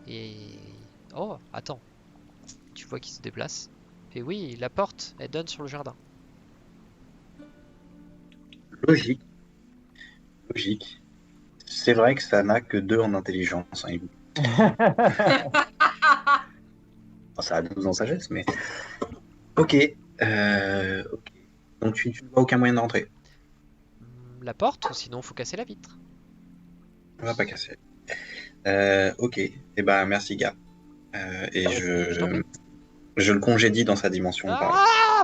Et oh, attends. Tu vois qu'il se déplace. Et oui, la porte, elle donne sur le jardin. Logique. C'est vrai que ça n'a que 2 en intelligence, un hibou. Enfin, ça a 12 en sagesse, mais. Ok. Ok. Donc tu ne vois aucun moyen de rentrer. La porte, ou sinon faut casser la vitre. On va pas casser. Ok. Et ben merci gars. Et Je t'en prie. je le congédie dans sa dimension. Ah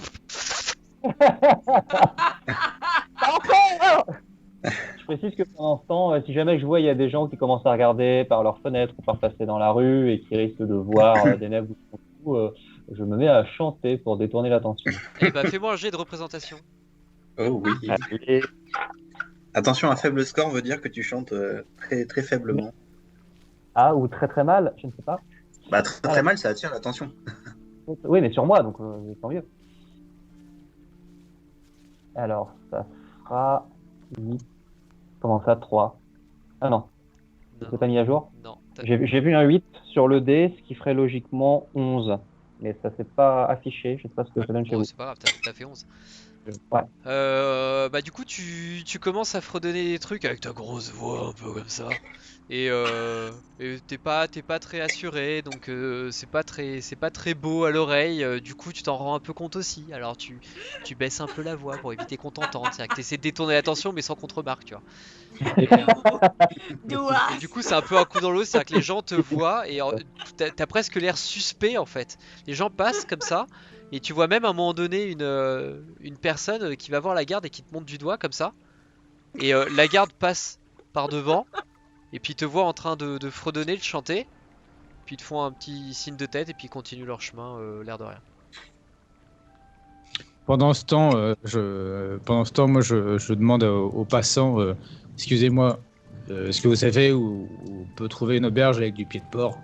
Je précise que pendant ce temps, si jamais je vois il y a des gens qui commencent à regarder par leurs fenêtres ou par passer dans la rue et qui risquent de voir des nègres ou je me mets à chanter pour détourner l'attention. Eh bah fais-moi un jet de représentation. Oh oui. Allez. Attention, un faible score veut dire que tu chantes très, très faiblement. Ah, ou très très mal, je ne sais pas. Bah très, très mal, ça attire l'attention. Oui, mais sur moi, donc tant mieux. Alors, ça fera 8. Comment ça, 3? Ah non, Non, c'est pas mis à jour. non. J'ai vu un 8 sur le dé, ce qui ferait logiquement 11. Mais ça s'est pas affiché, je sais pas ce que ça donne chez Oh, vous. c'est pas grave, t'as fait 11. Ouais. Bah du coup tu commences à fredonner des trucs avec ta grosse voix un peu comme ça. Et t'es pas très assuré, donc c'est pas très beau à l'oreille. Du coup tu t'en rends un peu compte aussi. Alors tu baisses un peu la voix pour éviter qu'on t'entende. C'est-à-dire que t'essaies de détourner l'attention mais sans qu'on te remarque, tu vois. Et du coup c'est un peu un coup dans l'eau, c'est-à-dire que les gens te voient et t'as presque l'air suspect en fait. Les gens passent comme ça. Et tu vois même à un moment donné une personne qui va voir la garde et qui te monte du doigt comme ça. Et la garde passe par devant. Et puis te voit en train de fredonner, de chanter. Puis ils te font un petit signe de tête et puis ils continuent leur chemin, l'air de rien. Pendant ce temps, moi, je demande aux passants, excusez-moi, est-ce que vous savez où on peut trouver une auberge avec du pied de porc?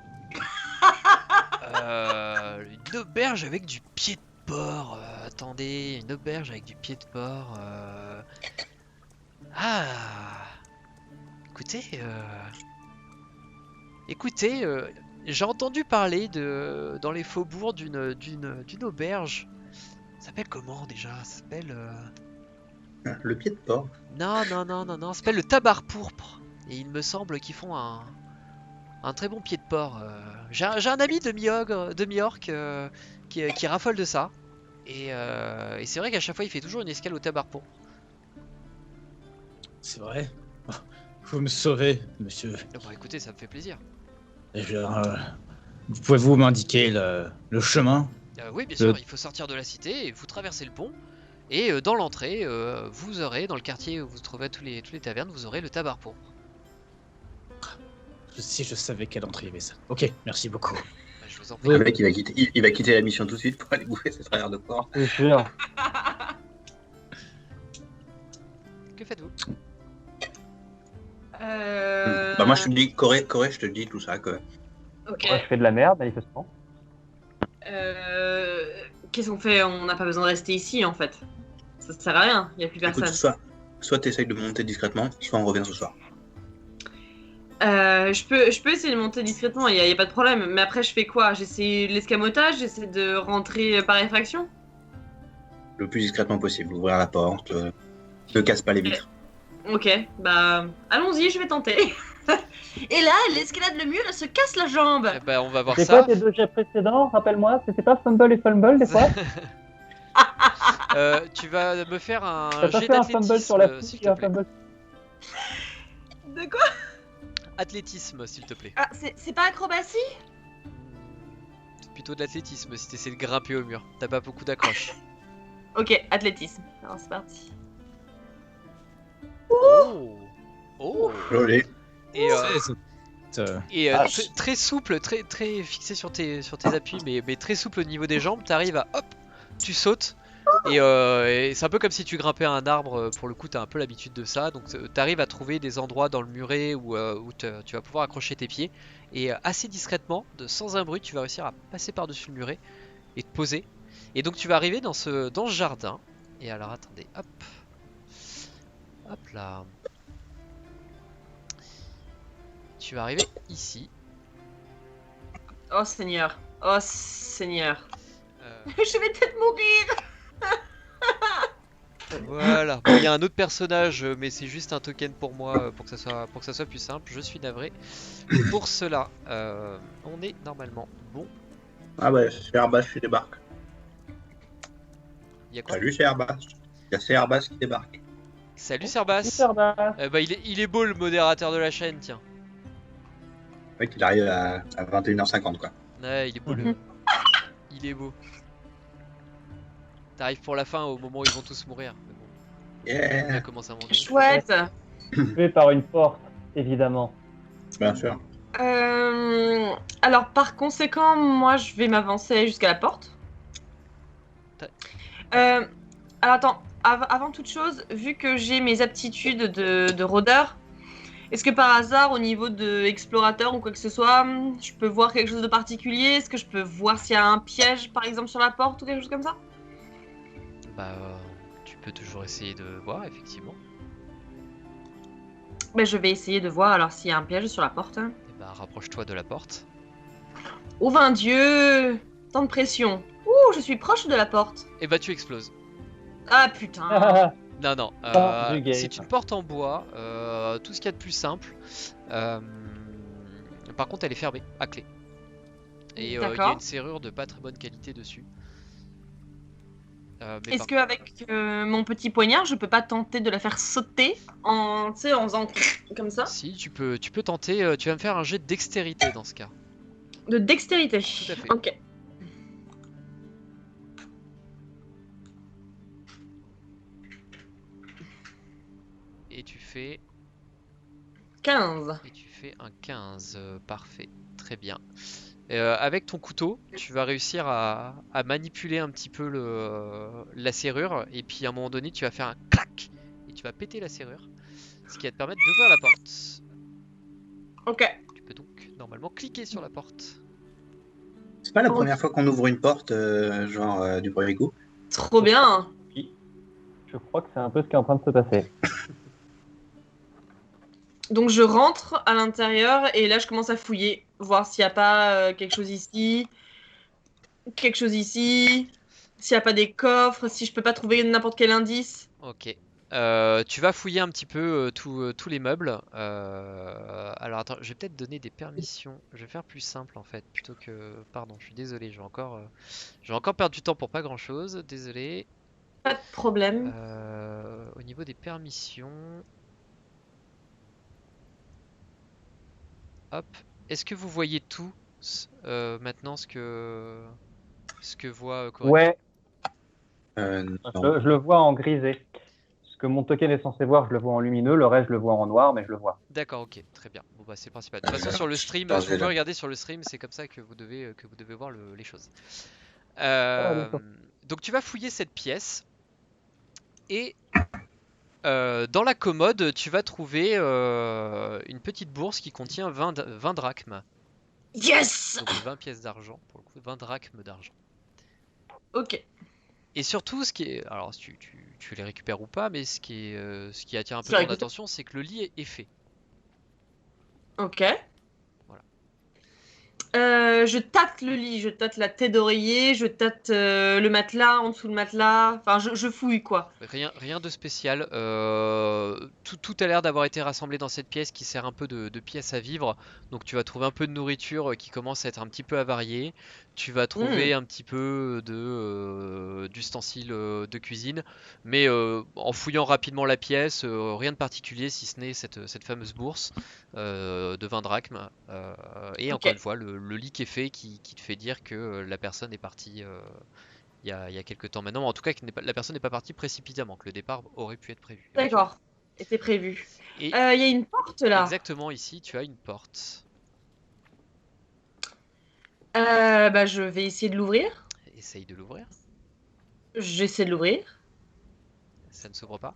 Une auberge avec du pied de porc. Attendez, une auberge avec du pied de porc. Ah, écoutez, j'ai entendu parler dans les faubourgs d'une auberge. Ça s'appelle comment déjà? Ça s'appelle Le pied de porc. non, ça s'appelle le Tabar Pourpre. Et il me semble qu'ils font un très bon pied de porc. J'ai un ami de Miorque qui raffole de ça. Et c'est vrai qu'à chaque fois il fait toujours une escale au Tabar Pourpre. C'est vrai. Vous me sauvez, monsieur. Bon, écoutez, ça me fait plaisir. Pouvez-vous m'indiquer le chemin? Oui, bien sûr, il faut sortir de la cité et vous traversez le pont. Et dans l'entrée, vous aurez, dans le quartier où vous trouvez toutes les tavernes, vous aurez le Tabar Pourpre. Si je savais quelle entrée il y avait ça. Ok, merci beaucoup. Bah, je vous en prie. Le mec, il va quitter la mission tout de suite pour aller bouffer ses frères de porc. C'est sûr. Que faites-vous? Bah moi je te dis, Corée, je te dis tout ça quoi. Ok. Moi, je fais de la merde, manifestement. Qu'est-ce qu'on fait? On n'a pas besoin de rester ici en fait. Ça sert à rien, il n'y a plus personne. Écoute, soit t'essayes de monter discrètement, soit on revient ce soir. Je peux essayer de monter discrètement, il y a pas de problème. Mais après, je fais quoi? J'essaie l'escamotage, j'essaie de rentrer par effraction. le plus discrètement possible. Ouvrir la porte, ne casse pas les vitres. Ok, bah allons-y, je vais tenter. Et là, elle escalade le mur, elle se casse la jambe. Eh ben, on va voir C'est ça. quoi tes 2 jets précédents? Rappelle-moi, c'était pas Fumble et Fumble des fois? Tu vas me faire un T'as pas jet fait un fumble sur la d'athlétisme, s'il fille et te un plaît. fumble? De quoi? Athlétisme, s'il te plaît. Ah, c'est pas acrobatie? C'est plutôt de l'athlétisme si t'essaies de grimper au mur. T'as pas beaucoup d'accroche. Ok, athlétisme. Alors c'est parti. Oh Oh Joli. Et, Ah, très souple, très fixé sur tes appuis, mais très souple au niveau des jambes, t'arrives à hop, tu sautes. Et c'est un peu comme si tu grimpais à un arbre, pour le coup t'as un peu l'habitude de ça, donc t'arrives à trouver des endroits dans le muret où tu vas pouvoir accrocher tes pieds, et assez discrètement, sans un bruit, tu vas réussir à passer par-dessus le muret et te poser. Et donc tu vas arriver dans ce jardin, et alors attendez, hop là. Tu vas arriver ici. Oh Seigneur. Oh Seigneur. Euh, Je vais peut-être mourir. Voilà. Bon, il y a un autre personnage, mais c'est juste un token pour moi, pour que ça soit plus simple. Je suis navré. Pour cela, on est normalement bon. Ah ouais, c'est Airbus qui débarque. Il y a quoi? Salut, c'est Airbus. Il y a c'est Airbus qui débarque. Salut Serbas. Super basse. Bah, il est beau le modérateur de la chaîne, tiens. Le mec, il arrive à 21h50, quoi. Ouais, il est beau il est beau. T'arrives pour la fin au moment où ils vont tous mourir. Mais bon, on Yeah, commence à monter. Chouette. Fait par une porte, évidemment. bien sûr. Alors par conséquent, moi je vais m'avancer jusqu'à la porte. Alors attends, avant toute chose, vu que j'ai mes aptitudes de rôdeur, est-ce que par hasard au niveau de explorateur ou quoi que ce soit, je peux voir quelque chose de particulier? Est-ce que je peux voir s'il y a un piège par exemple sur la porte ou quelque chose comme ça? Bah, tu peux toujours essayer de voir, effectivement. Ben, je vais essayer de voir alors s'il y a un piège sur la porte. Et bah, rapproche-toi de la porte. Oh vain Dieu! Tant de pression. Ouh, je suis proche de la porte. Et bah, tu exploses. Ah putain. Non, non. Porte du game. C'est une porte en bois. Tout ce qu'il y a de plus simple. Par contre, elle est fermée à clé. Et il y a D'accord. une serrure de pas très bonne qualité dessus. Mais Est-ce par- qu'avec mon petit poignard, je peux pas tenter de la faire sauter en, tu sais, en faisant comme ça? Si, tu peux tenter. Tu vas me faire un jet de dextérité dans ce cas. De dextérité. Tout à fait. Ok. Et tu fais 15. un 15. Parfait. Très bien. Avec ton couteau, tu vas réussir à manipuler un petit peu la serrure. Et puis à un moment donné, tu vas faire un clac. Et tu vas péter la serrure. Ce qui va te permettre d'ouvrir la porte. Ok. Tu peux donc normalement cliquer sur la porte. C'est pas la Oh. première fois qu'on ouvre une porte, du premier coup. Trop bien. Je crois que c'est un peu ce qui est en train de se passer. Donc je rentre à l'intérieur et là je commence à fouiller, voir s'il n'y a pas quelque chose ici, s'il n'y a pas des coffres, si je peux pas trouver n'importe quel indice. Ok. Tu vas fouiller un petit peu tous les meubles. Alors attends, je vais peut-être donner des permissions. Je vais faire plus simple en fait, plutôt que... Pardon, je suis désolé, je vais encore perdre du temps pour pas grand-chose. Désolé. Pas de problème. Au niveau des permissions... Hop. Est-ce que vous voyez tout maintenant ce que voit Corinne? Ouais, Non. je le vois en grisé. Ce que mon token est censé voir, je le vois en lumineux. Le reste, je le vois en noir, mais je le vois. D'accord, ok, très bien. Bon bah c'est le principal. De toute façon sur le stream, Attends, si je vous vais pouvez là. regarder sur le stream, c'est comme ça que vous devez voir les choses. d'accord. Donc tu vas fouiller cette pièce et dans la commode, tu vas trouver une petite bourse qui contient 20 drachmes. Yes. Donc 20 pièces d'argent, pour le coup, 20 drachmes d'argent. Ok. Et surtout, ce qui est, alors si tu les récupères ou pas, mais ce qui attire un peu Je les ton récupère. attention, c'est que le lit est fait. Ok. Voilà. Je tâte le lit, je tâte la tête d'oreiller, je tâte le matelas, en dessous le matelas. Enfin, je fouille, quoi. Rien de spécial. Tout a l'air d'avoir été rassemblé dans cette pièce qui sert un peu de pièce à vivre. Donc tu vas trouver un peu de nourriture qui commence à être un petit peu avariée. Tu vas trouver un petit peu d'ustensiles de cuisine. Mais en fouillant rapidement la pièce, rien de particulier si ce n'est cette fameuse bourse de 20 drachmes. Et Ok. encore une fois, le lit qui est fait qui te fait dire que la personne est partie il y a quelques temps maintenant. En tout cas, la personne n'est pas partie précipitamment, que le départ aurait pu être prévu. éventuellement. D'accord. Était prévu. Et Il y a une porte, là. exactement ici, tu as une porte. Bah, je vais essayer de l'ouvrir. Essaye de l'ouvrir. J'essaie de l'ouvrir. Ça ne s'ouvre pas.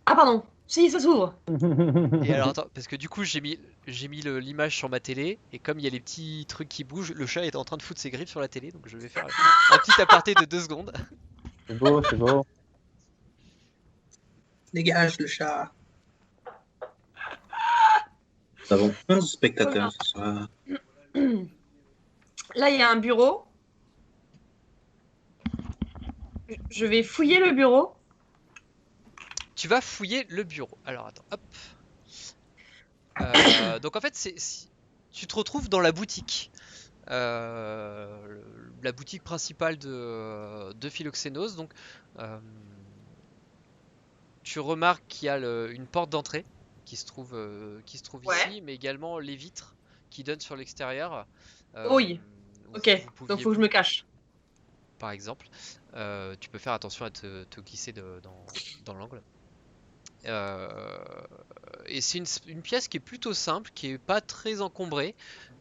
Ah, pardon. Si, ça s'ouvre. Et alors attends, parce que du coup j'ai mis l'image sur ma télé et comme il y a les petits trucs qui bougent, le chat est en train de foutre ses griffes sur la télé, donc je vais faire un petit aparté de 2 secondes. C'est beau, c'est beau. Dégage le chat. Nous avons 11 spectateurs ce soir. Là, il y a un bureau. Je vais fouiller le bureau. Tu vas fouiller le bureau. Alors attends, hop. Donc en fait, tu te retrouves dans la boutique. La boutique principale de Philoxénos. Donc tu remarques qu'il y a une porte d'entrée qui se trouve Ouais. ici, mais également les vitres qui donnent sur l'extérieur. Oui. Où Ok. vous Donc, pouviez- faut que je me cache. par exemple. Tu peux faire attention à te glisser dans l'angle. Et c'est une pièce qui est plutôt simple, qui est pas très encombrée.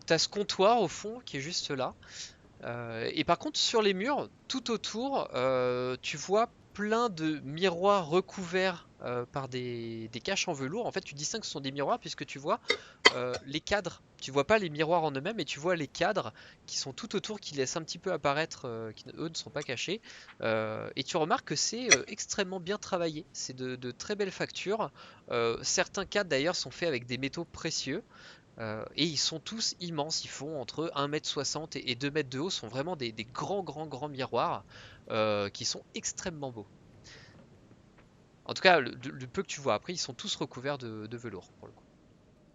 T'as ce comptoir au fond qui est juste là. Et par contre, sur les murs, tout autour, tu vois plein de miroirs recouverts par des caches en velours. En fait, tu distingues que ce sont des miroirs puisque tu vois les cadres. Tu vois pas les miroirs en eux-mêmes, mais tu vois les cadres qui sont tout autour, qui laissent un petit peu apparaître, qui eux ne sont pas cachés. Et tu remarques que c'est extrêmement bien travaillé. C'est de très belles factures. Certains cadres d'ailleurs sont faits avec des métaux précieux. Et ils sont tous immenses, ils font entre 1,60 m et 2 mètres de haut, sont vraiment des grands miroirs qui sont extrêmement beaux. En tout cas, le peu que tu vois après, ils sont tous recouverts de velours pour le coup.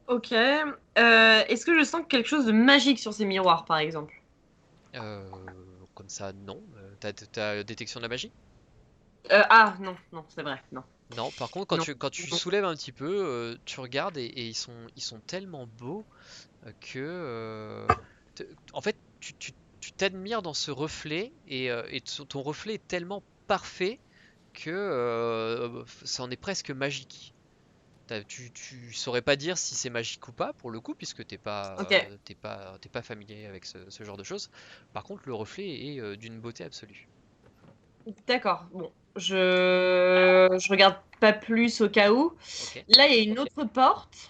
Ok. Est-ce que je sens quelque chose de magique sur ces miroirs, par exemple? Comme ça, non. T'as détection de la magie? Ah, non, non, c'est vrai, non. Non, par contre, Non. quand tu soulèves un petit peu, tu regardes et ils sont tellement beaux en fait, tu t'admires dans ce reflet et ton reflet est tellement parfait que ça en est presque magique. Tu saurais pas dire si c'est magique ou pas pour le coup, puisque Ok, t'es pas familier avec ce genre de choses. Par contre, le reflet est d'une beauté absolue. d'accord. Bon, je regarde pas plus au cas où. Ok. Là, il y a une autre porte.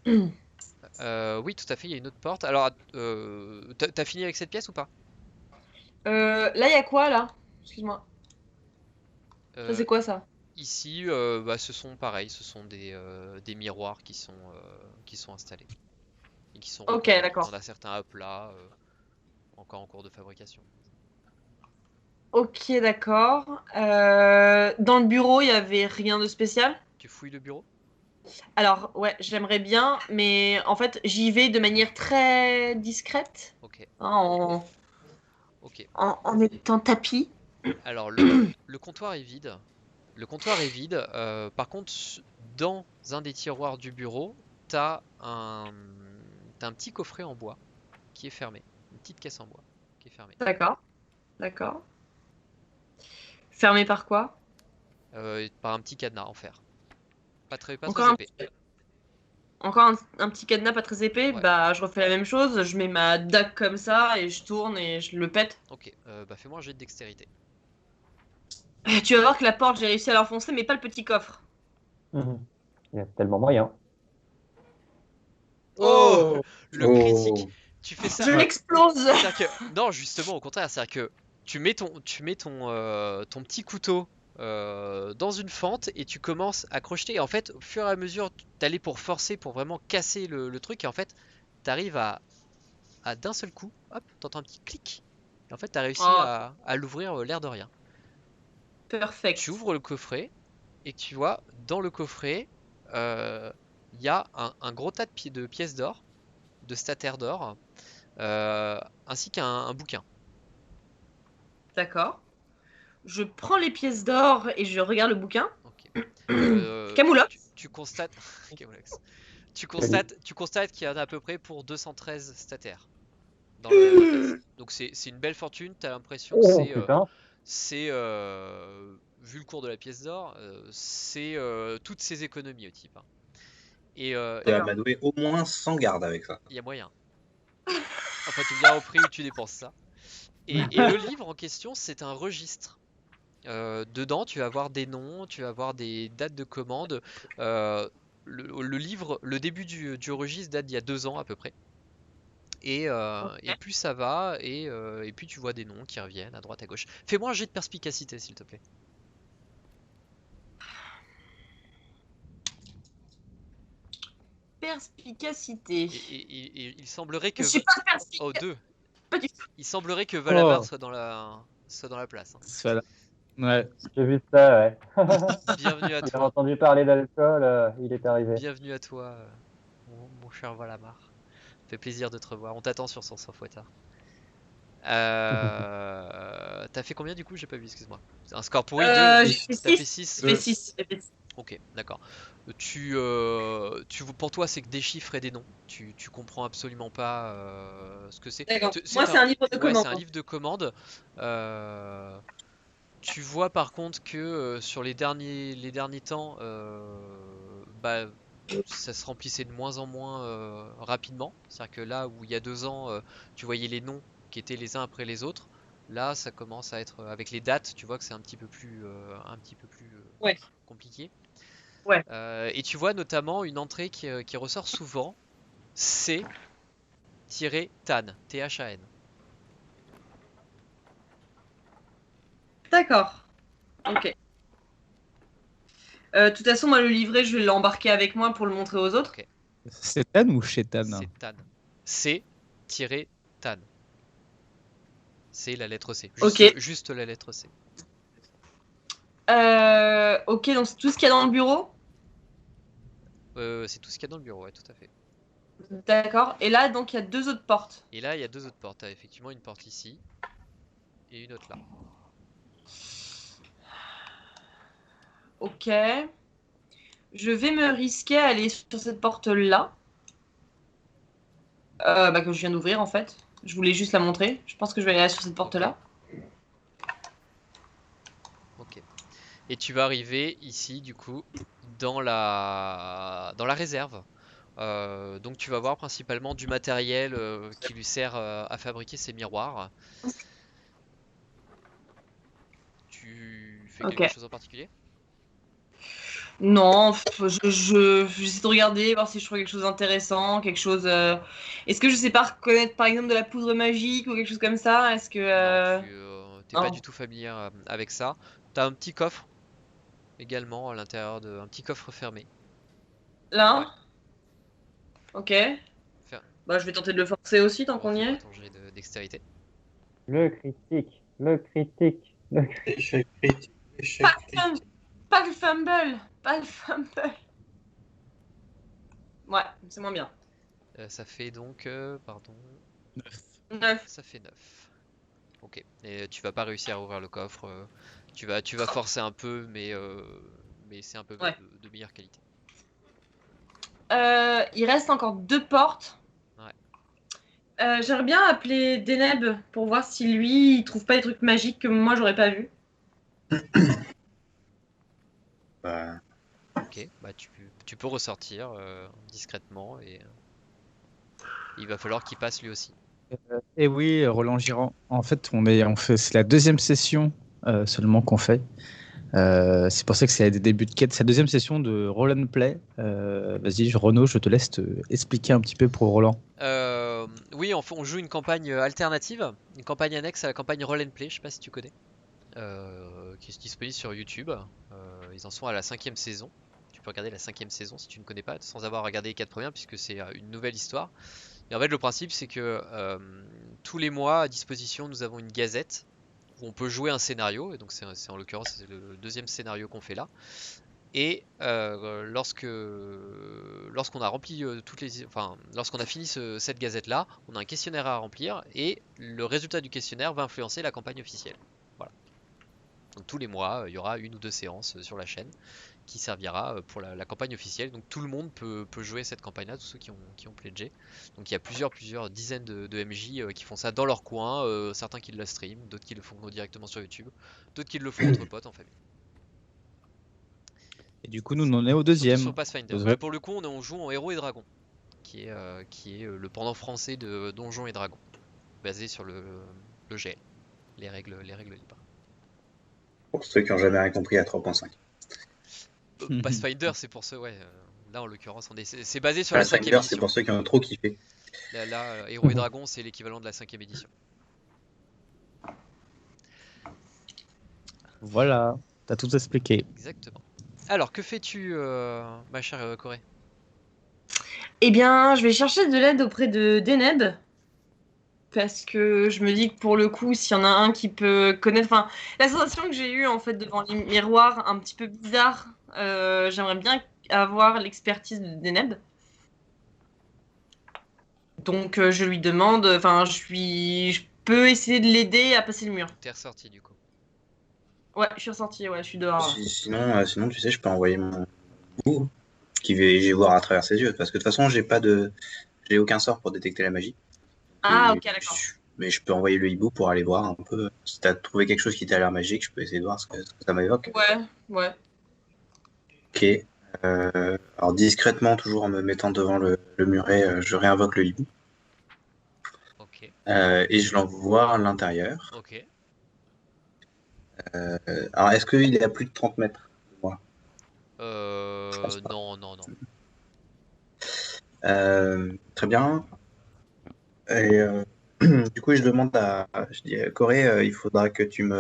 Oui, tout à fait, il y a une autre porte. Alors, t'as fini avec cette pièce ou pas? Là, il y a quoi, là? Excuse-moi. Ça, Euh, c'est quoi, ça? Ici, bah, ce sont pareil, ce sont des miroirs qui sont installés et qui sont Ok, recouverts. d'accord. On a certains à plat, encore en cours de fabrication. Ok, d'accord. Dans le bureau, il y avait rien de spécial? Tu fouilles le bureau? Alors, ouais, j'aimerais bien, mais en fait, j'y vais de manière très discrète, Ok, hein, ok. en étant tapis. Alors le comptoir est vide. Le comptoir est vide. Par contre, dans un des tiroirs du bureau, t'as un petit coffret en bois qui est fermé. Une petite caisse en bois qui est fermée. D'accord, d'accord. Fermé par quoi? Par un petit cadenas en fer. Pas très Encore épais. encore un petit cadenas pas très épais. Ouais. Bah, je refais la même chose. Je mets ma dague comme ça et je tourne et je le pète. Ok, bah fais-moi un jet de dextérité. Tu vas voir que la porte, j'ai réussi à l'enfoncer, mais pas le petit coffre. Il y a tellement moyen. Oh, le critique. Oh, Tu fais ça. Je l'explose. C'est-à-dire que non, justement, au contraire, c'est-à-dire que tu mets ton petit couteau dans une fente et tu commences à crocheter. Et en fait, au fur et à mesure, t'allais pour forcer, pour vraiment casser le truc, et en fait, t'arrives d'un seul coup, hop, t'entends un petit clic. Et en fait, t'as réussi Oh. à l'ouvrir l'air de rien. Perfect. Tu ouvres le coffret et tu vois dans le coffret, il y a un gros tas de pièces d'or, de stataires d'or, ainsi qu'un bouquin. D'accord. Je prends les pièces d'or et je regarde le bouquin. Ok. Camoulox. Tu constates, Camoulox. Tu constates qu'il y en a à peu près pour 213 stataires dans la pièce. Donc c'est une belle fortune. T'as l'impression que Oh putain. c'est vu le cours de la pièce d'or, c'est toutes ses économies au type. Hein. Et Tu vas m'adouer au moins 100 gardes avec ça. il y a moyen. Enfin, tu me diras au prix où tu dépenses ça. Et le livre en question, c'est un registre. Dedans, tu vas avoir des noms, tu vas avoir des dates de commande. Le livre, le début du registre date d'il y a 2 ans à peu près. Et plus ça va, et puis tu vois des noms qui reviennent à droite à gauche. Fais-moi un jet de perspicacité, s'il te plaît. Perspicacité. Et il semblerait que... Je suis pas perspicace. Oh, 2. Pas du tout. Il semblerait que Valamar Oh. soit dans la place. Hein. Voilà. Ouais. J'ai vu ça, ouais. Bienvenue à Il a toi. entendu parler d'alcool, il est arrivé. Bienvenue à toi, mon cher Valamar. Ça fait plaisir de te revoir. On t'attend sur son sans fouettard. T'as fait combien du coup? J'ai pas vu, excuse-moi. C'est un score pourri, 2. J'ai fait T'as fait 6. 6. J'ai fait 6. Ok, d'accord. Pour toi, c'est que des chiffres et des noms. Tu comprends absolument pas ce que c'est. D'accord. Moi, c'est un livre de Ouais, commande. c'est un livre de commande. Tu vois par contre que sur les derniers temps, bah, ça se remplissait de moins en moins rapidement. C'est-à-dire que là où il y a 2 ans, tu voyais les noms qui étaient les uns après les autres, là ça commence à être avec les dates, tu vois que c'est un petit peu plus Ouais. compliqué. Ouais. Et tu vois notamment une entrée qui ressort souvent, c'est -TAN, THAN. D'accord. Ok. De toute façon, moi, le livret, je vais l'embarquer avec moi pour le montrer aux autres. Ok. C'est Tan ou Chétan? C'est TAN. C-TAN. C'est la lettre C. Juste la lettre C. Ok, donc c'est tout ce qu'il y a dans le bureau. C'est tout ce qu'il y a dans le bureau, ouais, tout à fait. D'accord. Et là, donc, il y a 2 autres portes. Et là, il y a 2 autres portes. T'as effectivement une porte ici et une autre là. Ok. Je vais me risquer à aller sur cette porte-là. Que je viens d'ouvrir, en fait. Je voulais juste la montrer. Je pense que je vais aller sur cette porte-là. Ok. Et tu vas arriver ici, du coup, dans la réserve. Donc tu vas voir principalement du matériel qui lui sert à fabriquer ses miroirs. Tu fais Ok. quelque chose en particulier? Non, j'essaie de regarder, voir si je trouve quelque chose d'intéressant, quelque chose. Est-ce que je sais pas reconnaître par exemple de la poudre magique ou quelque chose comme ça? Est-ce que. Non, tu t'es pas non. du tout familier avec ça. T'as un petit coffre également à l'intérieur un petit coffre fermé. Là? Ouais. Ok. Fer- Bah, je vais tenter de le forcer aussi tant qu'on y Refais-moi est. ton jet de dextérité. Le critique, le critique, le critique. Échec critique, échec Pas le critique. fumble! Pas le fumble! Pas le fumble! Ouais, c'est moins bien. Ça fait donc, pardon, 9. ça fait 9. Ok. Et tu vas pas réussir à ouvrir le coffre. Tu vas forcer un peu, mais c'est un peu Ouais. de meilleure qualité. Il reste encore 2 portes. Ouais. J'aimerais bien appeler Deneb pour voir si lui il trouve pas des trucs magiques que moi j'aurais pas vu. Bah, Ok. Bah tu peux ressortir discrètement et il va falloir qu'il passe lui aussi. Et oui, Roland Girand. En fait, c'est la deuxième session seulement qu'on fait. C'est pour ça que c'est des débuts de quête. C'est la deuxième session de Roll and Play. Vas-y, Renaud, je te laisse te expliquer un petit peu pour Roland. Oui, on joue une campagne alternative, une campagne annexe à la campagne Roll and Play, je sais pas si tu connais, qui est disponible sur YouTube. Ils en sont à la 5e saison. Tu peux regarder la 5e saison si tu ne connais pas, sans avoir regardé les 4 premières, puisque c'est une nouvelle histoire. Et en fait, le principe, c'est que tous les mois, à disposition, nous avons une gazette où on peut jouer un scénario. Et donc, c'est en l'occurrence, c'est le deuxième scénario qu'on fait là. Et lorsqu'on a rempli lorsqu'on a fini cette gazette-là, on a un questionnaire à remplir et le résultat du questionnaire va influencer la campagne officielle. Voilà. Donc tous les mois, il y aura une ou deux séances sur la chaîne qui servira pour la campagne officielle. Donc tout le monde peut jouer cette campagne-là, tous ceux qui ont pledgé. Donc il y a plusieurs dizaines de MJ qui font ça dans leur coin, certains qui le stream, d'autres qui le font directement sur YouTube, d'autres qui le font entre potes en famille. Et du coup, nous, on en est au Surtout deuxième. sur Pathfinder. Deuxième. Pour le coup, on joue en héros et dragons, qui est le pendant français de Donjons et Dragons, basé sur le GL, les règles libres. Pour ceux qui n'ont jamais rien compris à 3.5. Pathfinder, c'est pour ceux, ouais. Là, en l'occurrence, c'est basé sur la 5ème Pathfinder, c'est édition. pour ceux qui ont trop kiffé. Là, héros et dragons, c'est l'équivalent de la 5ème édition. Voilà, t'as tout expliqué. Exactement. Alors, que fais-tu, ma chère Corée? Eh bien, je vais chercher de l'aide auprès de Deneb. Parce que je me dis que pour le coup, s'il y en a un qui peut connaître. Enfin, la sensation que j'ai eue en fait devant les miroirs un petit peu bizarre, j'aimerais bien avoir l'expertise de Deneb. Donc je lui demande. Enfin, je peux essayer de l'aider à passer le mur. T'es ressorti, du coup. Ouais, je suis ressortie, ouais, je suis dehors. Sinon, tu sais, je peux envoyer mon hibou qui vais voir à travers ses yeux. Parce que de toute façon, j'ai aucun sort pour détecter la magie. Ah, Et ok, d'accord. Mais je peux envoyer le hibou pour aller voir un peu. Si t'as trouvé quelque chose qui t'a l'air magique, je peux essayer de voir ce que ça m'évoque. Ouais. Ok. Alors discrètement, toujours en me mettant devant le muret, je réinvoque le hibou. Ok. Et je l'envoie à l'intérieur. Ok. Alors, est-ce qu'il est à plus de 30 mètres de moi? pense pas. Non. Très bien. Et du coup, je demande je dis, Corée, il faudra que tu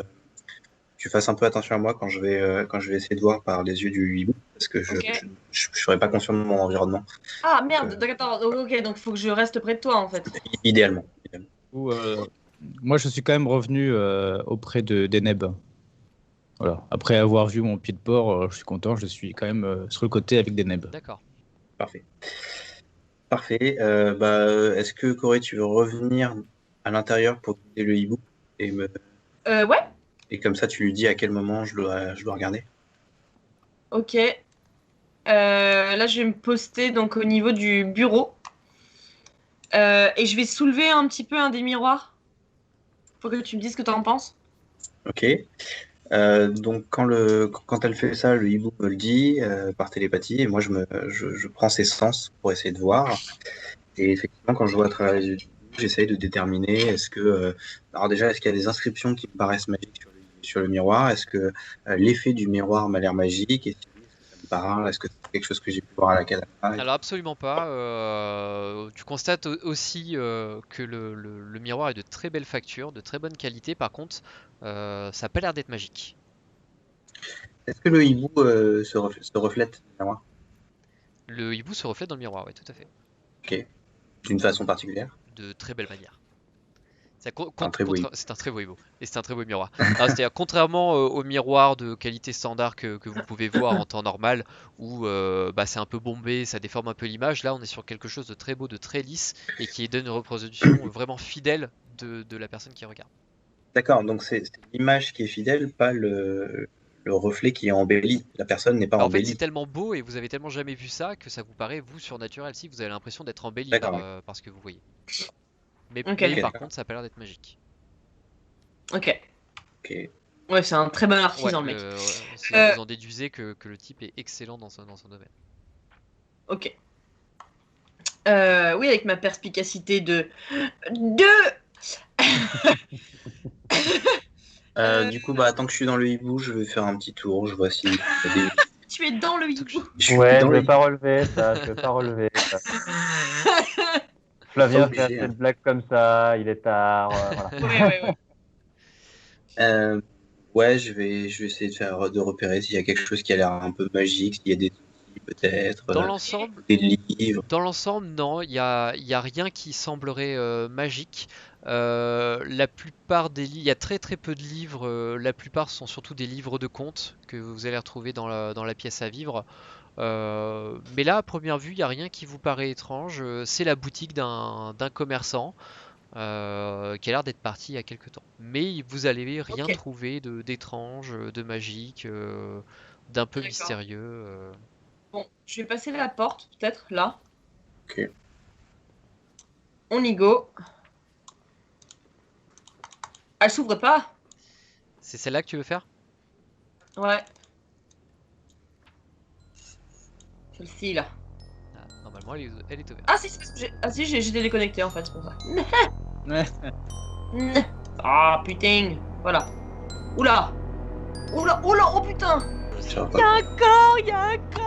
fasses un peu attention à moi quand je vais essayer de voir par les yeux du hibou, parce que je Ok. ne serai pas conscient de mon environnement, Ah merde, d'accord. Ok, donc il faut que je reste près de toi en fait. idéalement. Ou, moi, je suis quand même revenu auprès de Deneb. Voilà. Après avoir vu mon pied de porc, je suis content. Je suis quand même sur le côté avec Deneb. D'accord. Parfait. Est-ce que Corée, tu veux revenir à l'intérieur pour guider le hibou Ouais. et comme ça, tu lui dis à quel moment je dois regarder. Ok. Là, je vais me poster donc au niveau du bureau. Et je vais soulever un petit peu un des miroirs. Faut que tu me dises ce que tu en penses. Ok. Donc quand elle fait ça, le hibou me le dit par télépathie et moi je prends ses sens pour essayer de voir. Et effectivement, quand je vois à travers les yeux du hibou, j'essaye de déterminer alors déjà, est-ce qu'il y a des inscriptions qui me paraissent magiques sur le miroir? Est-ce que l'effet du miroir m'a l'air magique? Et si oui, est-ce que ça me parle? Est-ce que c'est quelque chose que j'ai pu voir à la cadavre? Alors absolument pas. Tu constates aussi que le miroir est de très belle facture, de très bonne qualité. Par contre, ça n'a pas l'air d'être magique. Est-ce que le hibou se reflète dans le miroir? Le hibou se reflète dans le miroir, oui, tout à fait. Ok. D'une façon particulière? De très belle manière. Un très beau hibou. C'est un très beau hibou. Et c'est un très beau miroir. C'est-à-dire, contrairement au miroir de qualité standard que vous pouvez voir en temps normal, où c'est un peu bombé, ça déforme un peu l'image, là on est sur quelque chose de très beau, de très lisse, et qui donne une reproduction vraiment fidèle de la personne qui regarde. D'accord, donc c'est l'image qui est fidèle, pas le reflet qui est embelli. La personne n'est pas En fait, c'est embellie. tellement beau et vous avez tellement jamais vu ça que ça vous paraît, vous, surnaturel. Si vous avez l'impression d'être embelli D'accord, par ce que vous voyez. Mais Ok. par d'accord. contre, ça a pas l'air d'être magique. Ok. Ok. Ouais, c'est un très bon artisan, Ouais, le mec. vous en déduisez que le type est excellent dans son domaine. Ok. Oui, avec ma perspicacité de... Du coup, tant que je suis dans le hibou, je vais faire un petit tour. Je vois si Tu es dans le hibou. je suis Ouais, je dans le vais pas hibou. relever ça, je vais pas relever ça. Flavien Pas fait obligé, assez de blagues comme ça, il est tard, voilà. Ouais. Ouais, je vais essayer de repérer s'il y a quelque chose qui a l'air un peu magique, s'il y a des peut-être. Dans l'ensemble, Des livres. non, il y a rien qui semblerait magique. La plupart des livres, il y a très très peu de livres. La plupart sont surtout des livres de contes que vous allez retrouver dans la pièce à vivre. Mais là, à première vue, il n'y a rien qui vous paraît étrange. C'est la boutique d'un commerçant qui a l'air d'être parti il y a quelque temps. Mais vous allez rien Ok. trouver d'étrange, de magique, d'un peu D'accord. mystérieux. Bon, je vais passer la porte, peut-être, là. Ok. On y go. Elle s'ouvre pas? C'est celle-là que tu veux faire? Ouais. Celle-ci, là. Ah, normalement, elle est ouverte. Ah si, j'ai déconnecté en fait, c'est pour ça. Ouais. Ah putain. Voilà. Oula. Oula, oula, oh putain. Ça va Y'a un corps, y'a un corps.